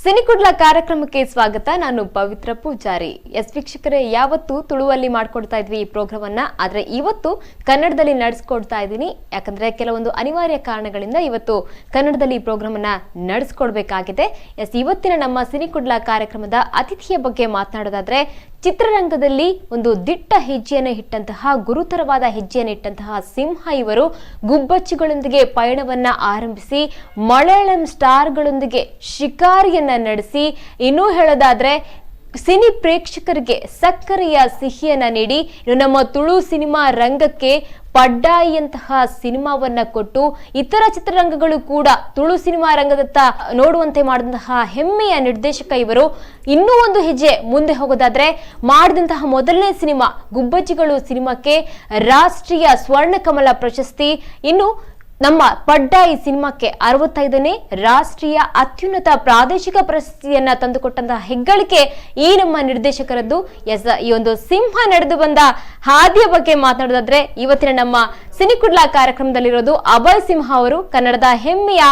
ಸಿನಿಕುಡ್ಲ ಕಾರ್ಯಕ್ರಮಕ್ಕೆ ಸ್ವಾಗತ. ನಾನು ಪವಿತ್ರ ಪೂಜಾರಿ. ವೀಕ್ಷಕರೇ, ಯಾವತ್ತು ತುಳುವಲ್ಲಿ ಮಾಡ್ಕೊಡ್ತಾ ಇದ್ವಿ ಈ ಪ್ರೋಗ್ರಾಮ್ ಅನ್ನ, ಆದ್ರೆ ಇವತ್ತು ಕನ್ನಡದಲ್ಲಿ ನಡೆಸ್ಕೊಡ್ತಾ ಇದ್ದೀನಿ. ಯಾಕಂದ್ರೆ ಕೆಲವೊಂದು ಅನಿವಾರ್ಯ ಕಾರಣಗಳಿಂದ ಇವತ್ತು ಕನ್ನಡದಲ್ಲಿ ಈ ಪ್ರೋಗ್ರಾಮ್ ಅನ್ನ ನಡೆಸ್ಕೊಡ್ಬೇಕಾಗಿದೆ. ಇವತ್ತಿನ ನಮ್ಮ ಸಿನಿಕುಡ್ಲ ಕಾರ್ಯಕ್ರಮದ ಅತಿಥಿಯ ಬಗ್ಗೆ ಮಾತನಾಡೋದಾದ್ರೆ, ಚಿತ್ರರಂಗದಲ್ಲಿ ಒಂದು ದಿಟ್ಟ ಹೆಜ್ಜೆಯನ್ನು ಇಟ್ಟಂತಹ, ಗುರುತರವಾದ ಹೆಜ್ಜೆಯನ್ನು ಇಟ್ಟಂತಹ ಸಿಂಹ ಇವರು. ಗುಬ್ಬಚ್ಚಿಗಳೊಂದಿಗೆ ಪಯಣವನ್ನ ಆರಂಭಿಸಿ ಮಲಯಾಳಂ ಸ್ಟಾರ್ಗಳೊಂದಿಗೆ ಶಿಕಾರಿಯನ್ನ ನಡೆಸಿ, ಇನ್ನೂ ಹೇಳೋದಾದ್ರೆ ಸಿನಿ ಪ್ರೇಕ್ಷಕರಿಗೆ ಸಕ್ಕರೆಯ ಸಿಹಿಯನ್ನ ನೀಡಿ ನಮ್ಮ ತುಳು ಸಿನಿಮಾ ರಂಗಕ್ಕೆ ಪಡ್ಡಾಯಿಯಂತಹ ಸಿನಿಮಾವನ್ನ ಕೊಟ್ಟು ಇತರ ಚಿತ್ರರಂಗಗಳು ಕೂಡ ತುಳು ಸಿನಿಮಾ ರಂಗದತ್ತ ನೋಡುವಂತೆ ಮಾಡಿದಂತಹ ಹೆಮ್ಮೆಯ ನಿರ್ದೇಶಕ ಇವರು. ಇನ್ನೂ ಒಂದು ಹೆಜ್ಜೆ ಮುಂದೆ ಹೋಗೋದಾದ್ರೆ, ಮಾಡಿದಂತಹ ಮೊದಲನೇ ಸಿನಿಮಾ ಗುಬ್ಬಚ್ಚಿಗಳು ಸಿನಿಮಾಕ್ಕೆ ರಾಷ್ಟ್ರೀಯ ಸ್ವರ್ಣಕಮಲ ಪ್ರಶಸ್ತಿ, ಇನ್ನು ನಮ್ಮ ಪಡ್ಡಾಯಿ ಸಿನಿಮಾಕ್ಕೆ 65ನೇ ರಾಷ್ಟ್ರೀಯ ಅತ್ಯುನ್ನತ ಪ್ರಾದೇಶಿಕ ಪ್ರಶಸ್ತಿಯನ್ನ ತಂದುಕೊಟ್ಟಂತಹ ಹೆಗ್ಗಳಿಕೆ ಈ ನಮ್ಮ ನಿರ್ದೇಶಕರದ್ದು. ಈ ಒಂದು ಸಿಂಹ ನಡೆದು ಬಂದ ಹಾದಿಯ ಬಗ್ಗೆ ಮಾತನಾಡೋದಾದ್ರೆ, ಇವತ್ತಿನ ನಮ್ಮ ಸಿನಿಕುಡ್ಲ ಕಾರ್ಯಕ್ರಮದಲ್ಲಿರೋದು ಅಭಯ್ ಸಿಂಹ ಅವರು. ಕನ್ನಡದ ಹೆಮ್ಮೆಯ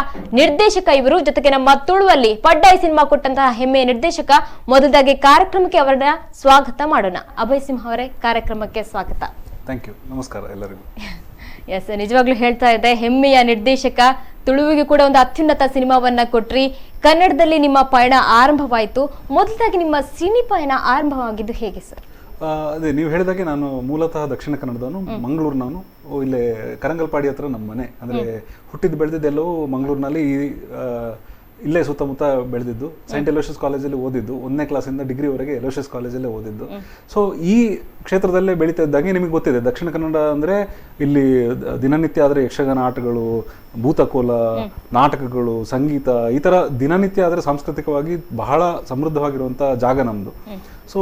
ನಿರ್ದೇಶಕ ಇವರು, ಜೊತೆಗೆ ನಮ್ಮ ತುಳುವಲ್ಲಿ ಪಡ್ಡಾಯಿ ಸಿನಿಮಾ ಕೊಟ್ಟಂತಹ ಹೆಮ್ಮೆಯ ನಿರ್ದೇಶಕ. ಮೊದಲಾಗಿ ಕಾರ್ಯಕ್ರಮಕ್ಕೆ ಅವರನ್ನ ಸ್ವಾಗತ ಮಾಡೋಣ. ಅಭಯ್ ಸಿಂಹ ಅವರೇ, ಕಾರ್ಯಕ್ರಮಕ್ಕೆ ಸ್ವಾಗತ. Thank you. ನಮಸ್ಕಾರ ಎಲ್ಲರಿಗೂ. ನಿಜವಾಗ್ಲೂ ಹೇಳ್ತಾ ಇದ್ದೆ, ಹೆಮ್ಮೆಯ ನಿರ್ದೇಶಕ, ತುಳುವಿಗೆ ಕೂಡ ಒಂದು ಅತ್ಯುನ್ನತ ಸಿನಿಮಾವನ್ನ ಕೊಟ್ರಿ. ಕನ್ನಡದಲ್ಲಿ ನಿಮ್ಮ ಪಯಣ ಆರಂಭವಾಯಿತು. ಮೊದಲಾಗಿ ನಿಮ್ಮ ಸಿನಿ ಪಯಣ ಆರಂಭವಾಗಿದ್ದು ಹೇಗೆ ಸರ್? ಅದೇ ನೀವು ಹೇಳಿದಾಗೆ, ನಾನು ಮೂಲತಃ ದಕ್ಷಿಣ ಕನ್ನಡದವನು, ಮಂಗಳೂರಿನವನು. ಇಲ್ಲೇ ಕರಂಗಲ್ಪಾಡಿ ಹತ್ರ ನಮ್ಮ ಮನೆ. ಅಂದರೆ ಹುಟ್ಟಿದ್ದು ಬೆಳೆದಿದ್ದೆಲ್ಲವೂ ಮಂಗಳೂರಿನಲ್ಲಿ, ಇಲ್ಲೇ ಸುತ್ತಮುತ್ತ ಬೆಳೆದಿದ್ದು. ಸೈಂಟ್ ಎಲೋಷಿಯಸ್ ಕಾಲೇಜಲ್ಲಿ ಓದಿದ್ದು, 1ನೇ ಕ್ಲಾಸಿಂದ ಡಿಗ್ರಿವರೆಗೆ ಎಲೋಷಿಯಸ್ ಕಾಲೇಜಲ್ಲೇ ಓದಿದ್ದು. ಸೊ ಈ ಕ್ಷೇತ್ರದಲ್ಲೇ ಬೆಳೀತಾ ಇದ್ದಂಗೆ ನಿಮಗೆ ಗೊತ್ತಿದೆ, ದಕ್ಷಿಣ ಕನ್ನಡ ಅಂದರೆ ಇಲ್ಲಿ ದಿನನಿತ್ಯ ಆದರೆ ಯಕ್ಷಗಾನ ಆಟಗಳು, ಭೂತಕೋಲ, ನಾಟಕಗಳು, ಸಂಗೀತ, ಈ ಥರ ದಿನನಿತ್ಯ ಆದರೆ ಸಾಂಸ್ಕೃತಿಕವಾಗಿ ಬಹಳ ಸಮೃದ್ಧವಾಗಿರುವಂಥ ಜಾಗ ನಮ್ಮದು. ಸೊ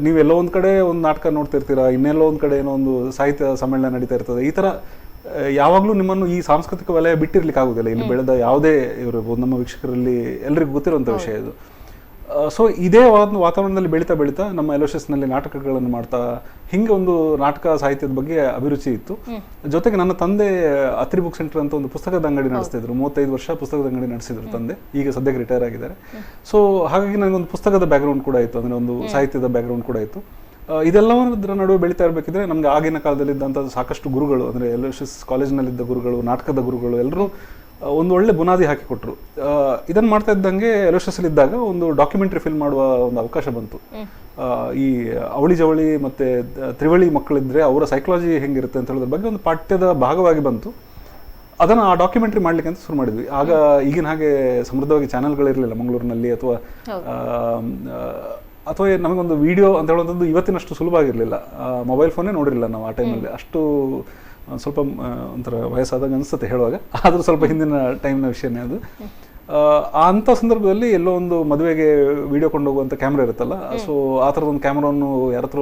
ನೀವೆಲ್ಲೋ ಒಂದು ಕಡೆ ಒಂದು ನಾಟಕ ನೋಡ್ತಿರ್ತೀರಾ, ಇನ್ನೆಲ್ಲೋ ಒಂದು ಕಡೆ ಏನೋ ಒಂದು ಸಾಹಿತ್ಯ ಸಮ್ಮೇಳನ ನಡೀತಾ ಇರ್ತದೆ. ಈ ಥರ ಯಾವಾಗಲೂ ನಿಮ್ಮನ್ನು ಈ ಸಾಂಸ್ಕೃತಿಕ ವಲಯ ಬಿಟ್ಟಿರ್ಲಿಕ್ಕೆ ಆಗುದಿಲ್ಲ. ಇಲ್ಲಿ ಬೆಳೆದ ಯಾವುದೇ ಇವರು ನಮ್ಮ ವೀಕ್ಷಕರಲ್ಲಿ ಎಲ್ಲರಿಗೂ ಗೊತ್ತಿರುವಂಥ ವಿಷಯ ಇದು. ಸೊ ಇದೇ ಒಂದು ವಾತಾವರಣದಲ್ಲಿ ಬೆಳೀತಾ ಬೆಳೀತಾ ನಮ್ಮ ಎಲೋಷಿಯಸ್ನಲ್ಲಿ ನಾಟಕಗಳನ್ನು ಮಾಡ್ತಾ, ಹಿಂಗೆ ಒಂದು ನಾಟಕ ಸಾಹಿತ್ಯದ ಬಗ್ಗೆ ಅಭಿರುಚಿ ಇತ್ತು. ಜೊತೆಗೆ ನನ್ನ ತಂದೆ ಅತ್ರಿ ಬುಕ್ ಸೆಂಟರ್ ಅಂತ ಒಂದು ಪುಸ್ತಕದ ಅಂಗಡಿ ನಡೆಸ್ತಿದ್ರು. 35 ವರ್ಷ ಪುಸ್ತಕದ ಅಂಗಡಿ ನಡೆಸಿದ್ರು ತಂದೆ. ಈಗ ಸದ್ಯಕ್ಕೆ ರಿಟೈರ್ ಆಗಿದ್ದಾರೆ. ಸೊ ಹಾಗಾಗಿ ನನಗೊಂದು ಪುಸ್ತಕದ ಬ್ಯಾಕ್ಗ್ರೌಂಡ್ ಕೂಡ ಇತ್ತು, ಅಂದರೆ ಒಂದು ಸಾಹಿತ್ಯದ ಬ್ಯಾಕ್ಗ್ರೌಂಡ್ ಕೂಡ ಇತ್ತು. ಇದೆಲ್ಲವರ ನಡುವೆ ಬೆಳೀತಾ ಇರಬೇಕಿದ್ರೆ ನಮಗೆ ಆಗಿನ ಕಾಲದಲ್ಲಿದ್ದಂಥ ಸಾಕಷ್ಟು ಗುರುಗಳು, ಅಂದರೆ ಎಲೋಷಿಯಸ್ ಕಾಲೇಜಿನಲ್ಲಿದ್ದ ಗುರುಗಳು, ನಾಟಕದ ಗುರುಗಳು ಎಲ್ಲರೂ ಒಂದು ಒಳ್ಳೆ ಬುನಾದಿ ಹಾಕಿಕೊಟ್ರು. ಇದನ್ನು ಮಾಡ್ತಾ ಇದ್ದಂಗೆ ಎಲೋಷಿಯಸ್ಸಲ್ಲಿ ಇದ್ದಾಗ ಒಂದು ಡಾಕ್ಯುಮೆಂಟ್ರಿ ಫಿಲ್ಮ್ ಮಾಡುವ ಒಂದು ಅವಕಾಶ ಬಂತು. ಈ ಅವಳಿ ಜವಳಿ ಮತ್ತು ತ್ರಿವಳಿ ಮಕ್ಕಳಿದ್ರೆ ಅವರ ಸೈಕಾಲಜಿ ಹೆಂಗಿರುತ್ತೆ ಅಂತ ಹೇಳೋದ್ರ ಬಗ್ಗೆ ಒಂದು ಪಾಠ್ಯದ ಭಾಗವಾಗಿ ಬಂತು. ಅದನ್ನು ಆ ಡಾಕ್ಯುಮೆಂಟ್ರಿ ಮಾಡ್ಲಿಕ್ಕೆ ಅಂತ ಶುರು ಮಾಡಿದ್ವಿ. ಆಗ ಈಗಿನ ಹಾಗೆ ಸಮೃದ್ಧವಾಗಿ ಚಾನೆಲ್ಗಳಿರಲಿಲ್ಲ ಮಂಗಳೂರಿನಲ್ಲಿ, ಅಥವಾ ನಮಗೊಂದು ವಿಡಿಯೋ ಅಂತ ಹೇಳುವಂಥದ್ದು ಇವತ್ತಿನಷ್ಟು ಸುಲಭ ಆಗಿರಲಿಲ್ಲ. ಮೊಬೈಲ್ ಫೋನೇ ನೋಡಿರಲಿಲ್ಲ ನಾವು ಆ ಟೈಮಲ್ಲಿ. ಅಷ್ಟು ಸ್ವಲ್ಪ ಒಂಥರ ವಯಸ್ಸಾದಾಗ ಅನಿಸುತ್ತೆ ಹೇಳುವಾಗ, ಆದರೂ ಸ್ವಲ್ಪ ಹಿಂದಿನ ಟೈಮ್ನ ವಿಷಯನೇ ಅದು. ಅಂಥ ಸಂದರ್ಭದಲ್ಲಿ ಎಲ್ಲೋ ಒಂದು ಮದುವೆಗೆ ವಿಡಿಯೋ ಕೊಂಡೋಗುವಂಥ ಕ್ಯಾಮ್ರಾ ಇರುತ್ತಲ್ಲ, ಸೊ ಆ ಥರದ ಒಂದು ಕ್ಯಾಮ್ರಾವನ್ನು ಯಾರ ಹತ್ರ